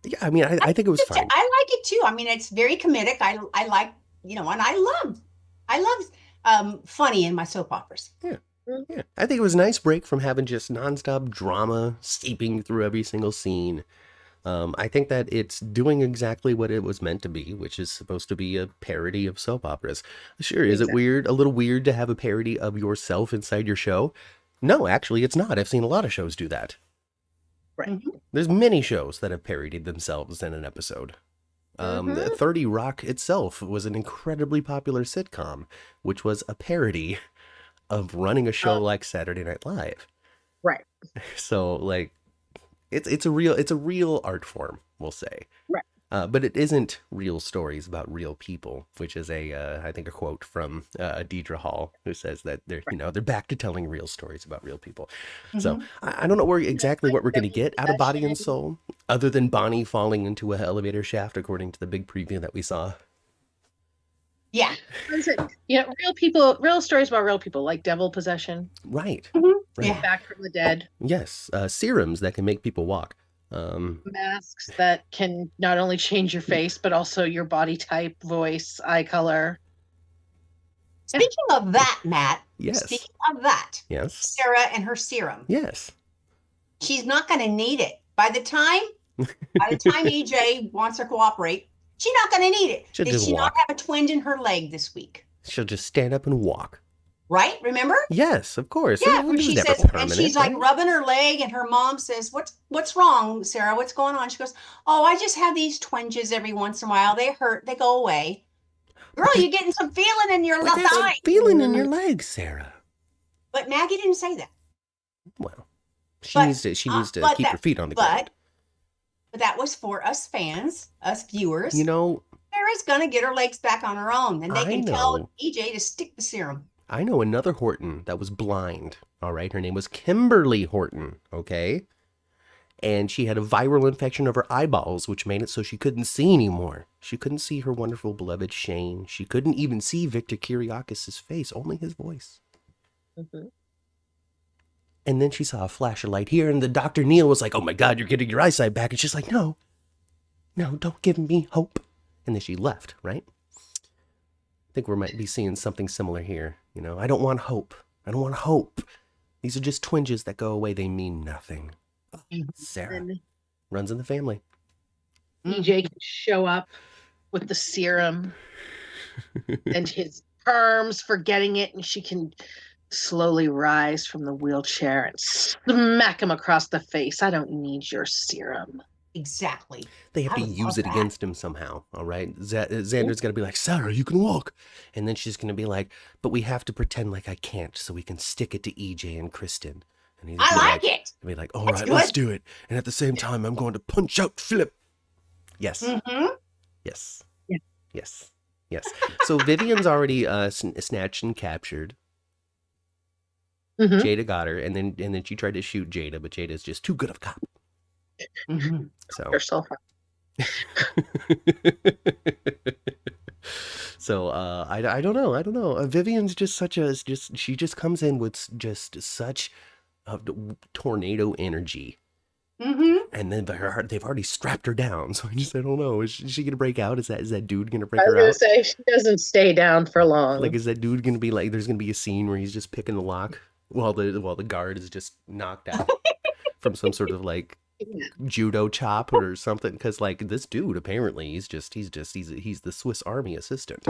[SPEAKER 1] Yeah, I mean, I think it was fine.
[SPEAKER 2] I like it too. I mean, it's very comedic. I like, and I love funny in my soap operas.
[SPEAKER 1] Yeah. Yeah. I think it was a nice break from having just nonstop drama seeping through every single scene. I think that it's doing exactly what it was meant to be, which is supposed to be a parody of soap operas. Sure, is it weird? A little weird to have a parody of yourself inside your show? No, actually, it's not. I've seen a lot of shows do that.
[SPEAKER 3] Right.
[SPEAKER 1] There's many shows that have parodied themselves in an episode. 30 Rock itself was an incredibly popular sitcom, which was a parody of running a show like Saturday Night Live.
[SPEAKER 3] Right.
[SPEAKER 1] So, like, it's a real art form, we'll say.
[SPEAKER 3] Right.
[SPEAKER 1] But it isn't real stories about real people, which is I think a quote from Deidre Hall, who says that they're back to telling real stories about real people. So I don't know exactly what we're going to get out of Body and Soul, other than Bonnie falling into an elevator shaft, according to the big preview that we saw.
[SPEAKER 2] Yeah.
[SPEAKER 3] Real stories about real people, like devil possession.
[SPEAKER 1] Right.
[SPEAKER 3] Right. Yeah. Back from the dead.
[SPEAKER 1] Yes. Serums that can make people walk.
[SPEAKER 3] Masks that can not only change your face, but also your body type, voice, eye color.
[SPEAKER 2] Speaking of that, Matt.
[SPEAKER 1] Yes.
[SPEAKER 2] Speaking of that.
[SPEAKER 1] Yes.
[SPEAKER 2] Sara and her serum.
[SPEAKER 1] Yes.
[SPEAKER 2] She's not going to need it. By the time EJ wants her to cooperate, she's not going to need it. Did she not have a twinge in her leg this week?
[SPEAKER 1] She'll just stand up and walk.
[SPEAKER 2] Right? Remember?
[SPEAKER 1] Yes, of course.
[SPEAKER 2] Yeah, she says, and she's like rubbing her leg, and her mom says, "What's wrong, Sara? What's going on?" She goes, "Oh, I just have these twinges every once in a while. They hurt. They go away." Girl, you're getting some feeling in your left eye.
[SPEAKER 1] Feeling in your leg, Sara.
[SPEAKER 2] But Maggie didn't say that.
[SPEAKER 1] Well, she needs to keep her feet on the ground.
[SPEAKER 2] But that was for us fans, us viewers.
[SPEAKER 1] Sara's
[SPEAKER 2] gonna get her legs back on her own, and they can tell EJ to stick the serum.
[SPEAKER 1] I know another Horton that was blind, all right? Her name was Kimberly Horton, okay? And she had a viral infection of her eyeballs, which made it so she couldn't see anymore. She couldn't see her wonderful beloved Shane. She couldn't even see Victor Kiriakis' face, only his voice. And then she saw a flash of light here, and the Dr. Neil was like, "Oh my God, you're getting your eyesight back." And she's like, no, don't give me hope. And then she left, right? I think we might be seeing something similar here. I don't want hope. I don't want hope. These are just twinges that go away. They mean nothing. Sara runs in the family.
[SPEAKER 3] EJ can show up with the serum and his perms for getting it, and she can slowly rise from the wheelchair and smack him across the face. I don't need your serum.
[SPEAKER 2] Exactly.
[SPEAKER 1] They have to use it against him somehow, all right? Xander's going to be like, "Sara, you can walk." And then she's going to be like, "But we have to pretend like I can't so we can stick it to EJ and Kristen." And
[SPEAKER 2] I like it.
[SPEAKER 1] And be like, "All right, let's do it. And at the same time, I'm going to punch out Philip." Yes. Yes.
[SPEAKER 3] Yeah.
[SPEAKER 1] Yes. Yes. So Vivian's already snatched and captured.
[SPEAKER 3] Mhm.
[SPEAKER 1] Jada got her, and then she tried to shoot Jada, but Jada's just too good of a cop. So
[SPEAKER 3] Yourself.
[SPEAKER 1] So I don't know. Vivian's just she just comes in with just such tornado energy. And then they've already strapped her down, so I don't know. Is she gonna break out? Is that dude gonna break
[SPEAKER 3] I was
[SPEAKER 1] her
[SPEAKER 3] gonna
[SPEAKER 1] out?
[SPEAKER 3] say she doesn't stay down for long.
[SPEAKER 1] Like, is that dude gonna be like? There's gonna be a scene where he's just picking the lock while the guard is just knocked out from some sort of like judo chop or something. Because like this dude apparently he's the Swiss Army assistant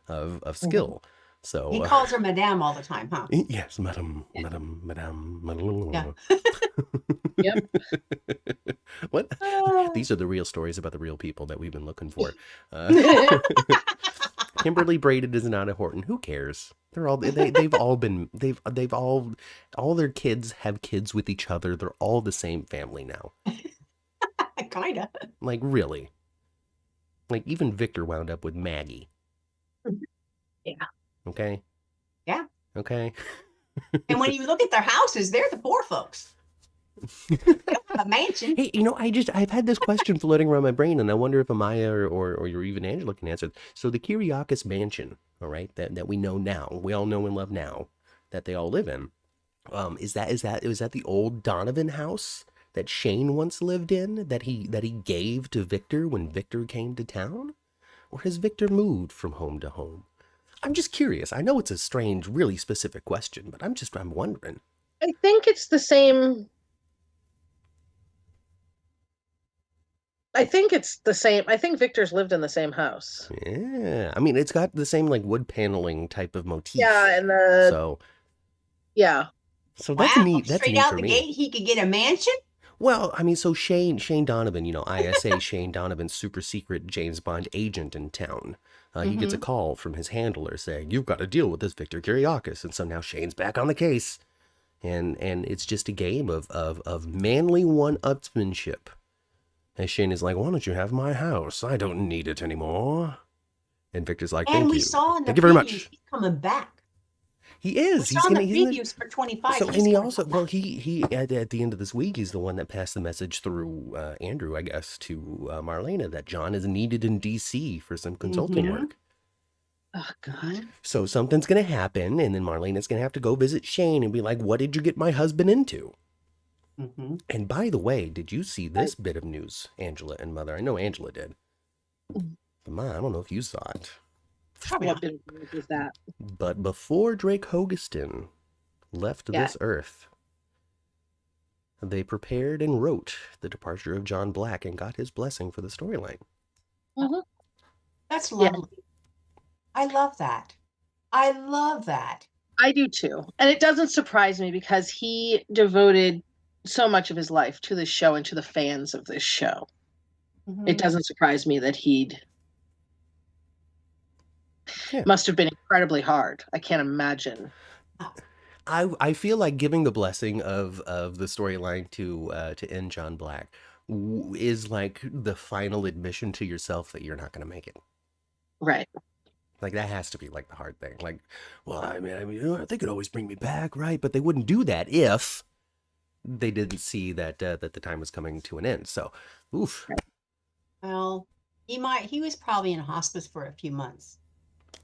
[SPEAKER 1] of skill. So
[SPEAKER 2] he calls her Madame all the time, huh?
[SPEAKER 1] Yes, madam.
[SPEAKER 2] Yeah.
[SPEAKER 3] Yep.
[SPEAKER 1] What? These are the real stories about the real people that we've been looking for. Kimberly Braided is not a Horton. Who cares? They've all their kids have kids with each other. They're all the same family now.
[SPEAKER 2] Kinda.
[SPEAKER 1] Like, really? Like, even Victor wound up with Maggie.
[SPEAKER 3] Yeah.
[SPEAKER 1] Okay.
[SPEAKER 2] Yeah.
[SPEAKER 1] Okay.
[SPEAKER 2] And when you look at their houses, they're the poor folks. They don't have a mansion.
[SPEAKER 1] Hey, I've had this question floating around my brain, and I wonder if Amaya or even Angela can answer it. So the Kyriakis mansion, all right, that we know now, we all know and love now, that they all live in, was that the old Donovan house that Shane once lived in, that he gave to Victor when Victor came to town? Or has Victor moved from home to home? I'm just curious. I know it's a strange, really specific question, but I'm wondering.
[SPEAKER 3] I think it's the same. I think Victor's lived in the same house.
[SPEAKER 1] Yeah. I mean, it's got the same like wood paneling type of motif.
[SPEAKER 3] Yeah, and
[SPEAKER 1] So that's neat. That's
[SPEAKER 2] straight
[SPEAKER 1] neat
[SPEAKER 2] out
[SPEAKER 1] for
[SPEAKER 2] the
[SPEAKER 1] me.
[SPEAKER 2] gate, he could get a mansion.
[SPEAKER 1] Well, I mean, so Shane Donovan, ISA Shane Donovan's super secret James Bond agent in town. He gets a call from his handler saying, "You've got to deal with this Victor Kyriakis," and so now Shane's back on the case, and it's just a game of manly one-upsmanship. And Shane is like, "Why don't you have my house? I don't need it anymore." And Victor's like,
[SPEAKER 2] And
[SPEAKER 1] "Thank
[SPEAKER 2] we
[SPEAKER 1] you.
[SPEAKER 2] saw in the
[SPEAKER 1] Thank you very
[SPEAKER 2] previews
[SPEAKER 1] much."
[SPEAKER 2] he's coming back.
[SPEAKER 1] He is.
[SPEAKER 2] We saw in the previews for 25.
[SPEAKER 1] So,
[SPEAKER 2] he's
[SPEAKER 1] and he
[SPEAKER 2] gonna
[SPEAKER 1] also,
[SPEAKER 2] come
[SPEAKER 1] well,
[SPEAKER 2] back.
[SPEAKER 1] he at the end of this week, he's the one that passed the message through Andrew, I guess, to Marlena that John is needed in DC for some consulting work.
[SPEAKER 3] Oh God.
[SPEAKER 1] So something's gonna happen, and then Marlena's gonna have to go visit Shane and be like, "What did you get my husband into?" And by the way, did you see this bit of news, Angela and Mother? I know Angela did, but Ma, I don't know if you saw it.
[SPEAKER 2] Probably
[SPEAKER 3] What
[SPEAKER 2] not.
[SPEAKER 3] bit of news is that?
[SPEAKER 1] But before Drake Hogestyn left this earth, they prepared and wrote the departure of John Black and got his blessing for the storyline.
[SPEAKER 2] That's lovely. I love that. I love that.
[SPEAKER 3] I do too. And it doesn't surprise me because he devoted so much of his life to this show and to the fans of this show. It doesn't surprise me that must have been incredibly hard. I can't imagine.
[SPEAKER 1] I feel like giving the blessing of the storyline to end John Black is like the final admission to yourself that you're not going to make it.
[SPEAKER 3] Right.
[SPEAKER 1] Like that has to be like the hard thing. Like, well, I mean, they could always bring me back, right? But they wouldn't do that if they didn't see that that the time was coming to an end. So, oof.
[SPEAKER 2] Well, he was probably in hospice for a few months.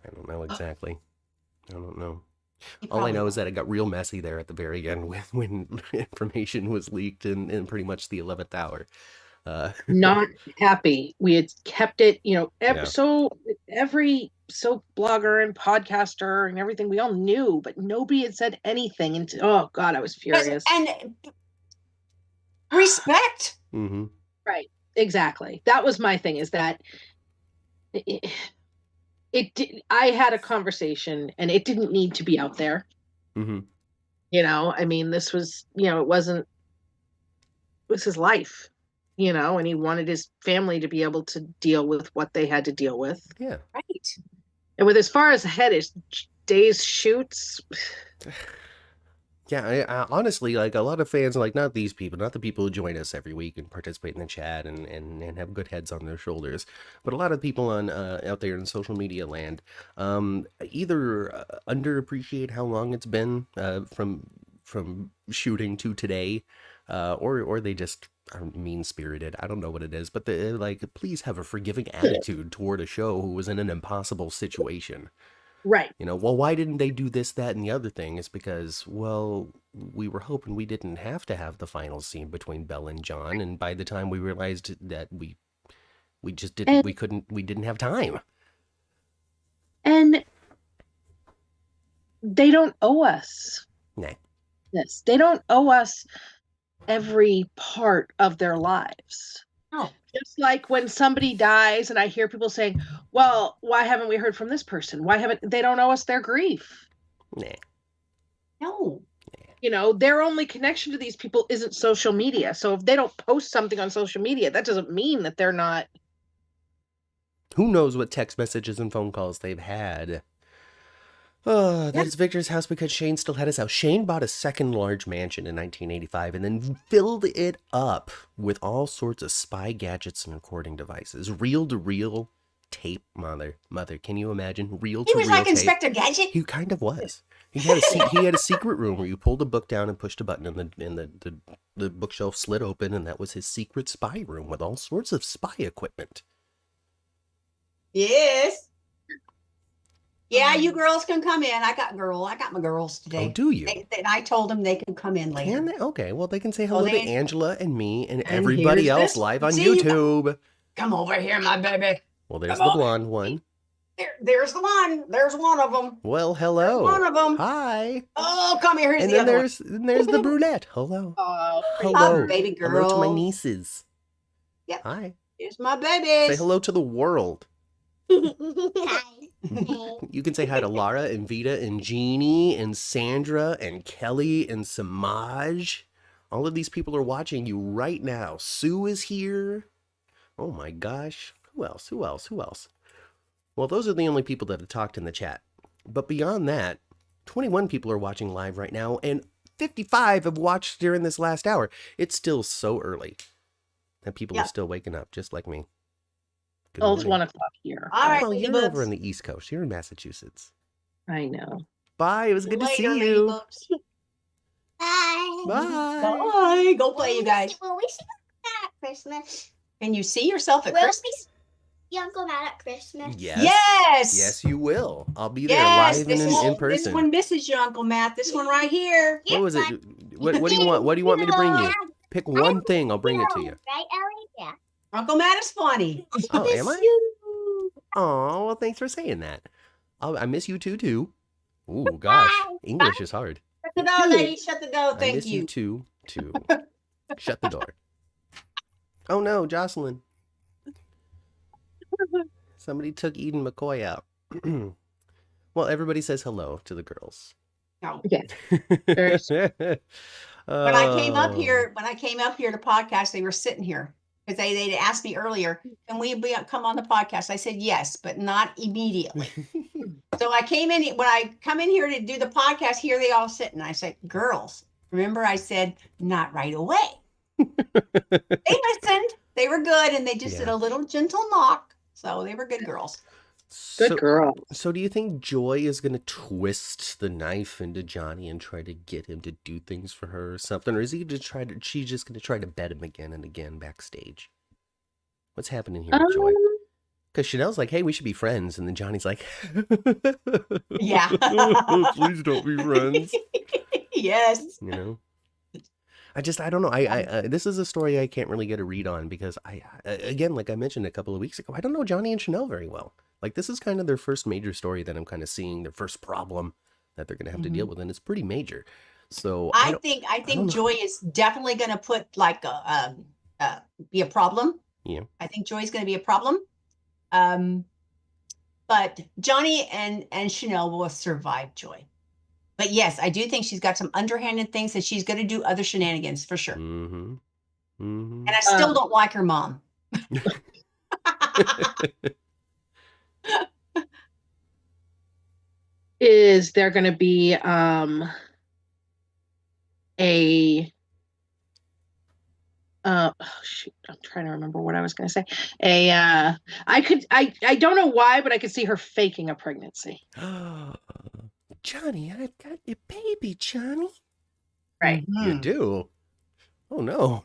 [SPEAKER 1] I don't know exactly. I don't know.
[SPEAKER 2] He
[SPEAKER 1] All I
[SPEAKER 2] probably
[SPEAKER 1] know is
[SPEAKER 2] was.
[SPEAKER 1] that it got real messy there at the very end when information was leaked in pretty much the 11th hour.
[SPEAKER 3] Not happy. We had kept it,
[SPEAKER 1] Yeah.
[SPEAKER 3] so every soap blogger and podcaster and everything, we all knew, but nobody had said anything. And oh God, I was furious.
[SPEAKER 2] And respect.
[SPEAKER 1] Mm-hmm.
[SPEAKER 3] Right. Exactly. That was my thing, is that I had a conversation and it didn't need to be out there.
[SPEAKER 1] Mm-hmm.
[SPEAKER 3] I mean, this was, it was his life, and he wanted his family to be able to deal with what they had to deal with.
[SPEAKER 1] Yeah.
[SPEAKER 2] Right.
[SPEAKER 3] And with as far as ahead as days shoots.
[SPEAKER 1] Yeah, I honestly, like a lot of fans, like not these people, not the people who join us every week and participate in the chat and have good heads on their shoulders, but a lot of people on out there in social media land either underappreciate how long it's been from from shooting to today, or they just are mean-spirited. I don't know what it is, but they're like, please have a forgiving attitude toward a show who was in an impossible situation.
[SPEAKER 3] Right.
[SPEAKER 1] You know, well, why didn't they do this, that, and the other thing? Is because, well, we were hoping we didn't have to have the final scene between Belle and John, and by the time we realized that we just didn't, we didn't have time.
[SPEAKER 3] And they don't owe us this. They don't owe us every part of their lives.
[SPEAKER 2] No.
[SPEAKER 3] Just like when somebody dies and I hear people saying, well, why haven't we heard from this person? They don't owe us their grief.
[SPEAKER 2] No.
[SPEAKER 3] You know, their only connection to these people isn't social media. So if they don't post something on social media, that doesn't mean that they're not.
[SPEAKER 1] Who knows what text messages and phone calls they've had. That's Victor's house because Shane still had his house. Shane bought a second large mansion in 1985 and then filled it up with all sorts of spy gadgets and recording devices. Reel-to-reel tape, mother. Can you imagine? Reel-to-reel tape.
[SPEAKER 2] He was like Inspector Gadget?
[SPEAKER 1] He kind of was. He had a secret room where you pulled a book down and pushed a button and the bookshelf slid open, and that was his secret spy room with all sorts of spy equipment.
[SPEAKER 2] Yes. Yeah, you girls can come in. I got my girls today.
[SPEAKER 1] Oh, do you?
[SPEAKER 2] I told them they can come in later.
[SPEAKER 1] Can they? Okay, well, they can say hello to Angela and me and
[SPEAKER 2] And
[SPEAKER 1] everybody
[SPEAKER 2] here's
[SPEAKER 1] else
[SPEAKER 2] this.
[SPEAKER 1] live on
[SPEAKER 2] See, you
[SPEAKER 1] YouTube.
[SPEAKER 2] Come over here, my baby.
[SPEAKER 1] Well, there's the blonde one.
[SPEAKER 2] There's the one. There's one of them.
[SPEAKER 1] Well, hello.
[SPEAKER 2] One of them.
[SPEAKER 1] Hi.
[SPEAKER 2] Oh, come here. Here's
[SPEAKER 1] And
[SPEAKER 2] the
[SPEAKER 1] then
[SPEAKER 2] other
[SPEAKER 1] there's the brunette. Hello.
[SPEAKER 3] Oh,
[SPEAKER 1] Hello.
[SPEAKER 2] baby girl.
[SPEAKER 1] Hello to my nieces.
[SPEAKER 2] Yep.
[SPEAKER 1] Hi.
[SPEAKER 2] Here's my babies.
[SPEAKER 1] Say hello to the world.
[SPEAKER 4] Hi.
[SPEAKER 1] You can say hi to Lara and Vita and Jeannie and Sandra and Kelly and Samaj. All of these people are watching you right now. Sue is here. Oh my gosh. Who else? Well, those are the only people that have talked in the chat. But beyond that, 21 people are watching live right now, and 55 have watched during this last hour. It's still so early. And people are still waking up, just like me. Good
[SPEAKER 3] Oh, it's
[SPEAKER 1] morning.
[SPEAKER 3] 1 o'clock here.
[SPEAKER 2] All right,
[SPEAKER 1] Well, you're
[SPEAKER 2] ladybugs.
[SPEAKER 1] over on the East Coast. You're in Massachusetts.
[SPEAKER 3] I know.
[SPEAKER 1] Bye. It was good to see
[SPEAKER 2] Later,
[SPEAKER 1] you.
[SPEAKER 2] ladybugs.
[SPEAKER 4] Bye.
[SPEAKER 1] Bye.
[SPEAKER 2] Bye. Go play, you guys.
[SPEAKER 4] Will we see Uncle Matt at Christmas?
[SPEAKER 2] Can you see yourself at
[SPEAKER 4] Will
[SPEAKER 2] Christmas?
[SPEAKER 4] we see Uncle Matt at Christmas?
[SPEAKER 1] Yes.
[SPEAKER 2] Yes.
[SPEAKER 1] Yes, you will. I'll be there
[SPEAKER 2] Yes.
[SPEAKER 1] live
[SPEAKER 2] This
[SPEAKER 1] and
[SPEAKER 2] is
[SPEAKER 1] in
[SPEAKER 2] this
[SPEAKER 1] person.
[SPEAKER 2] one misses you, Uncle Matt. This one right here.
[SPEAKER 1] What was it? What do you want? What do you want me to bring you? Pick one thing. I'll bring it to you.
[SPEAKER 4] Right, Ellie? Yeah.
[SPEAKER 2] Uncle Matt is funny.
[SPEAKER 1] Oh, am I?
[SPEAKER 4] You.
[SPEAKER 1] Oh, well, thanks for saying that. I miss you too. Ooh, gosh. English is hard.
[SPEAKER 2] Shut the door, lady. Shut the door.
[SPEAKER 1] I
[SPEAKER 2] Thank
[SPEAKER 1] miss you
[SPEAKER 2] you.
[SPEAKER 1] too. Shut the door. Oh no, Jocelyn. Somebody took Eden McCoy out. Well, everybody says hello to the girls.
[SPEAKER 2] No.
[SPEAKER 3] Okay.
[SPEAKER 2] When I came up
[SPEAKER 1] Oh.
[SPEAKER 2] here, to podcast, they were sitting here because they asked me earlier, can we come on the podcast? I said yes, but not immediately. So I came in, when I come in here to do the podcast, here they all sitting. I said, girls, remember I said, not right away. They listened. They were good. And they just did a little gentle knock. So they were good girls.
[SPEAKER 3] Good girl.
[SPEAKER 1] So do you think Joy is going to twist the knife into Johnny and try to get him to do things for her or something? Or is she's just going to try to bet him again and again backstage? What's happening here with Joy? Because Chanel's like, hey, we should be friends. And then Johnny's like,
[SPEAKER 2] Yeah.
[SPEAKER 1] please don't be friends.
[SPEAKER 2] Yes.
[SPEAKER 1] You know? I don't know. I this is a story I can't really get a read on because again, like I mentioned a couple of weeks ago, I don't know Johnny and Chanel very well. Like this is kind of their first major story that I'm kind of seeing, their first problem that they're going to have to deal with, and it's pretty major. So
[SPEAKER 2] I think Joy is definitely going to put like be a problem.
[SPEAKER 1] Yeah.
[SPEAKER 2] I think Joy's going to be a problem. But Johnny and Chanel will survive Joy. But yes, I do think she's got some underhanded things that she's going to do other shenanigans for sure.
[SPEAKER 1] Mm-hmm. Mm-hmm.
[SPEAKER 2] And I still don't like her mom.
[SPEAKER 3] Is there going to be shoot, I'm trying to remember what I was going to say. I don't know why, but I could see her faking a pregnancy.
[SPEAKER 1] Johnny, I've got your baby, Johnny.
[SPEAKER 3] Right.
[SPEAKER 1] You do? Oh no.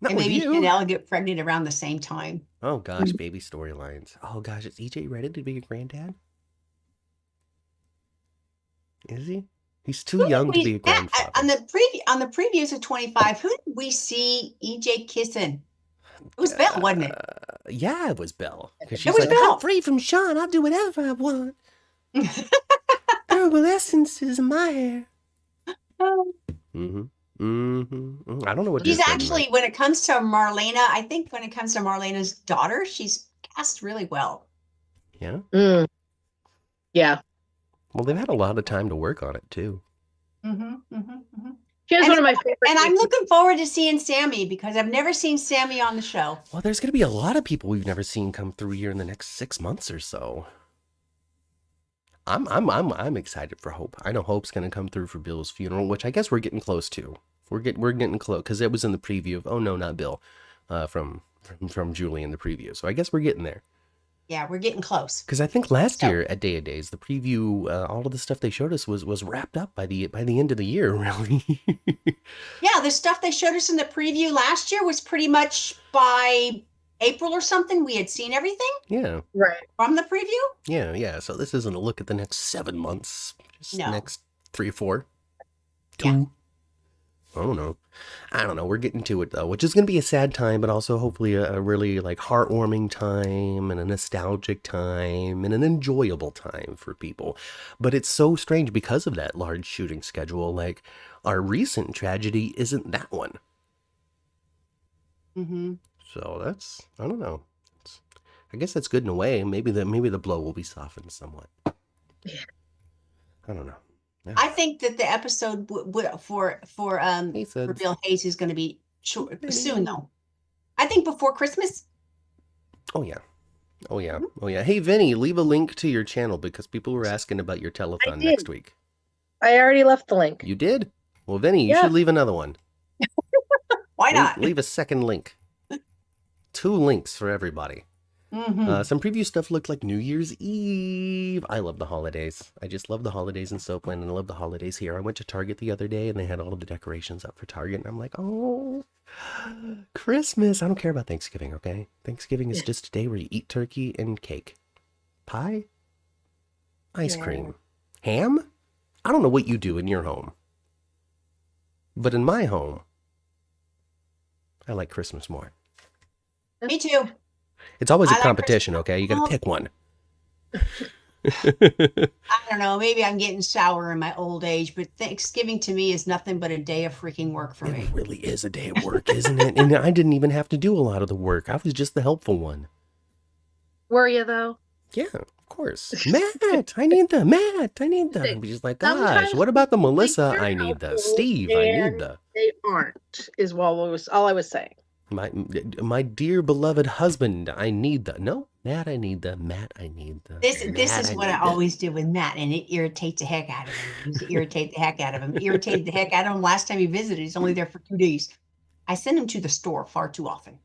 [SPEAKER 1] Not
[SPEAKER 2] And
[SPEAKER 1] with
[SPEAKER 2] maybe
[SPEAKER 1] you.
[SPEAKER 2] Chanel get pregnant around the same time.
[SPEAKER 1] Oh gosh, baby storylines. Oh gosh, is EJ ready to be a granddad? Is he? He's too young to be a grandfather.
[SPEAKER 2] On the previews of 25, who did we see EJ kissing? It was Belle, wasn't it?
[SPEAKER 1] Yeah, it was Belle. Because
[SPEAKER 2] It
[SPEAKER 1] she's
[SPEAKER 2] was
[SPEAKER 1] like,
[SPEAKER 2] Belle.
[SPEAKER 1] I'm free from Sean. I'll do whatever I want. Herbal essences in my hair. I don't know what
[SPEAKER 2] She's
[SPEAKER 1] this
[SPEAKER 2] actually, when it comes to Marlena, I think when it comes to Marlena's daughter, she's cast really well.
[SPEAKER 1] Yeah.
[SPEAKER 3] Yeah.
[SPEAKER 1] Well, they've had a lot of time to work on it too.
[SPEAKER 3] Here's one of my favorite.
[SPEAKER 2] And I'm looking forward to seeing Sammy because I've never seen Sammy on the show.
[SPEAKER 1] Well, there's going to be a lot of people we've never seen come through here in the next 6 months or so. I'm excited for Hope. I know Hope's going to come through for Bill's funeral, which I guess we're getting close to. We're getting close because it was in the preview of, oh no, not Bill, from Julie in the preview. So I guess we're getting there.
[SPEAKER 2] Yeah, we're getting close.
[SPEAKER 1] Because I think last year at Day of Days, the preview, all of the stuff they showed us was wrapped up by the end of the year, really.
[SPEAKER 2] Yeah, the stuff they showed us in the preview last year was pretty much by April or something. We had seen everything.
[SPEAKER 1] Yeah.
[SPEAKER 3] Right.
[SPEAKER 2] From the preview.
[SPEAKER 1] Yeah. So this isn't a look at the next 7 months. Just
[SPEAKER 2] No.
[SPEAKER 1] the next 3 or 4. 2.
[SPEAKER 2] Yeah.
[SPEAKER 1] I don't know. We're getting to it though, which is going to be a sad time, but also hopefully a really like heartwarming time and a nostalgic time and an enjoyable time for people. But it's so strange because of that large shooting schedule. Like our recent tragedy isn't that one. So that's, I don't know. I guess that's good in a way. Maybe the blow will be softened somewhat.
[SPEAKER 3] Yeah.
[SPEAKER 1] I don't know. Yeah.
[SPEAKER 2] I think that the episode for Bill Hayes is going to be soon though. I think before Christmas.
[SPEAKER 1] Oh yeah. Hey Vinny, leave a link to your channel because people were asking about your telethon next week.
[SPEAKER 3] I already left the link.
[SPEAKER 1] You did? Well, Vinny, you should leave another one.
[SPEAKER 2] Why not?
[SPEAKER 1] Leave a second link. 2 links for everybody. Some preview stuff looked like New Year's Eve. I love the holidays. I just love the holidays in Soapland, and I love the holidays here. I went to Target the other day, and they had all of the decorations up for Target, and I'm like, oh, Christmas. I don't care about Thanksgiving, okay? Thanksgiving is just a day where you eat turkey and cake. Pie? Ice cream. Ham? I don't know what you do in your home. But in my home, I like Christmas more.
[SPEAKER 2] Me too.
[SPEAKER 1] It's always a
[SPEAKER 2] I like
[SPEAKER 1] competition,
[SPEAKER 2] Christmas.
[SPEAKER 1] okay? You got to pick one.
[SPEAKER 2] I don't know. Maybe I'm getting sour in my old age, but Thanksgiving to me is nothing but a day of freaking work for me.
[SPEAKER 1] It really is a day of work, isn't it? And I didn't even have to do a lot of the work. I was just the helpful one.
[SPEAKER 3] Were you though?
[SPEAKER 1] Yeah, of course. Matt, I need the. Matt, I need the. I'm just like, gosh,
[SPEAKER 3] Sometimes
[SPEAKER 1] what about the Melissa?
[SPEAKER 3] they're
[SPEAKER 1] I need the.
[SPEAKER 3] helpful
[SPEAKER 1] Steve, I need
[SPEAKER 3] and
[SPEAKER 1] the.
[SPEAKER 3] They aren't, is all I was saying.
[SPEAKER 1] My dear beloved husband, I need the. No, Matt, I need the. Matt, I need the.
[SPEAKER 2] This
[SPEAKER 1] Matt,
[SPEAKER 2] is what I always do with Matt, and it irritates the heck out of him. It used to irritate the heck out of him. It irritated the heck out of him last time he visited. He's only there for 2 days. I send him to the store far too often.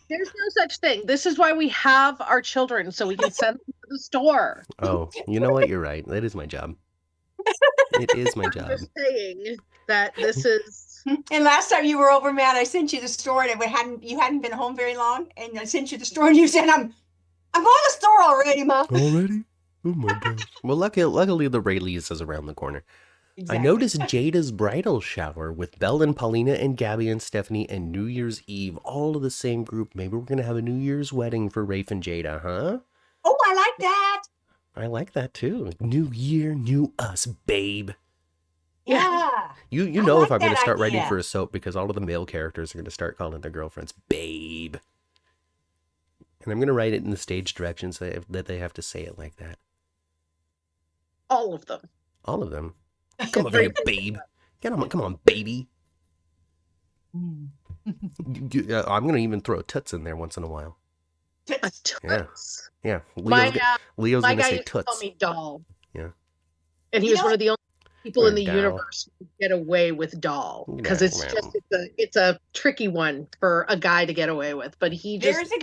[SPEAKER 3] There's no such thing. This is why we have our children, so we can send them to the store.
[SPEAKER 1] Oh, you know what? You're right. That is my job. It is my
[SPEAKER 3] I'm
[SPEAKER 1] job.
[SPEAKER 3] just saying that this is.
[SPEAKER 2] And last time you were over, Matt, I sent you the store, and you hadn't been home very long, and I sent you the store, and you said, "I'm going to the store already, Mom."
[SPEAKER 1] Already? Oh my gosh. Well, luckily the Rayleighs is around the corner.
[SPEAKER 2] Exactly.
[SPEAKER 1] I noticed Jada's bridal shower with Belle and Paulina and Gabby and Stephanie and New Year's Eve, all of the same group. Maybe we're going to have a New Year's wedding for Rafe and Jada, huh?
[SPEAKER 2] Oh, I like that.
[SPEAKER 1] I like that too. New year, new us, babe.
[SPEAKER 2] Yeah.
[SPEAKER 1] You
[SPEAKER 2] I
[SPEAKER 1] know
[SPEAKER 2] like
[SPEAKER 1] if I'm going to
[SPEAKER 2] that
[SPEAKER 1] start writing
[SPEAKER 2] idea.
[SPEAKER 1] for a soap because all of the male characters are going to start calling their girlfriends babe. And I'm going to write it in the stage directions that they have to say it like that.
[SPEAKER 3] All of them.
[SPEAKER 1] All of them. Come over here, babe. Come on, baby.
[SPEAKER 2] Mm.
[SPEAKER 1] I'm going to even throw toots in there once in a while.
[SPEAKER 3] A toots.
[SPEAKER 1] Yeah.
[SPEAKER 3] My
[SPEAKER 1] Leo's going to
[SPEAKER 3] guy
[SPEAKER 1] say
[SPEAKER 3] used to call
[SPEAKER 1] toots.
[SPEAKER 3] me doll.
[SPEAKER 1] Yeah.
[SPEAKER 3] And he
[SPEAKER 2] You
[SPEAKER 3] was
[SPEAKER 2] know-
[SPEAKER 3] one of the only people
[SPEAKER 1] Or
[SPEAKER 3] in the
[SPEAKER 1] doll.
[SPEAKER 3] universe who get away with doll because
[SPEAKER 1] Yeah,
[SPEAKER 3] it's
[SPEAKER 1] well.
[SPEAKER 3] just it's a tricky one for a guy to get away with. But he just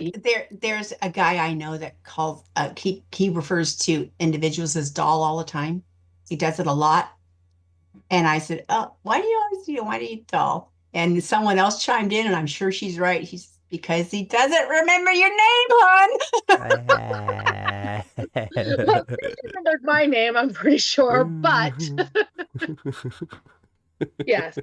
[SPEAKER 2] There's a guy I know that calls he refers to individuals as doll all the time. He does it a lot. And I said, "Oh, why do you always do? Why do you tell?" And someone else chimed in, and I'm sure she's right. He's because he doesn't remember your name, hon.
[SPEAKER 3] Well, he remembered my name, I'm pretty sure, but yes.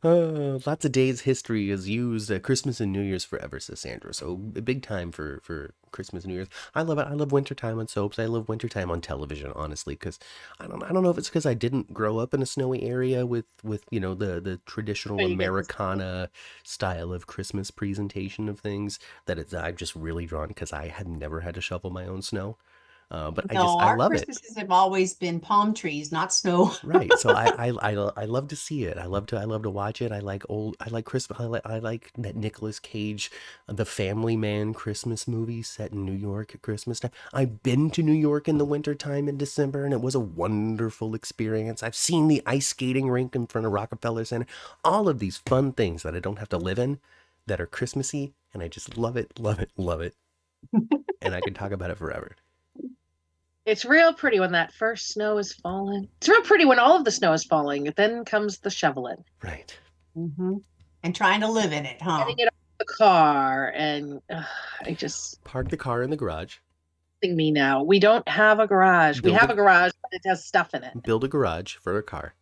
[SPEAKER 1] Lots of days history is used. Christmas and New Year's forever, says Sandra. So a big time for Christmas and New Year's. I love it. I love wintertime on soaps. I love wintertime on television, honestly, because I don't know if it's because I didn't grow up in a snowy area with the traditional
[SPEAKER 3] So you get this-
[SPEAKER 1] Americana style of Christmas presentation of things I'm just really drawn because I had never had to shovel my own snow. But I
[SPEAKER 2] Our
[SPEAKER 1] love it.
[SPEAKER 2] Christmases have always been palm trees, not snow.
[SPEAKER 1] Right. So I love to see it. I love to watch it. I like Christmas. I like that Nicolas Cage, The Family Man Christmas movie set in New York at Christmas time. I've been to New York in the wintertime in December, and it was a wonderful experience. I've seen the ice skating rink in front of Rockefeller Center. All of these fun things that I don't have to live in that are Christmassy, and I just love it, love it, love it. And I could talk about it forever.
[SPEAKER 3] It's real pretty when that first snow is falling. It's real pretty when all of the snow is falling. Then comes the shoveling.
[SPEAKER 1] Right.
[SPEAKER 2] Mm-hmm. And trying to live in it, huh?
[SPEAKER 3] Getting it off the car, and I just
[SPEAKER 1] Park the car in the garage.
[SPEAKER 3] think me now. We don't have a garage. We have a garage, but it has stuff in it.
[SPEAKER 1] Build a garage for a car.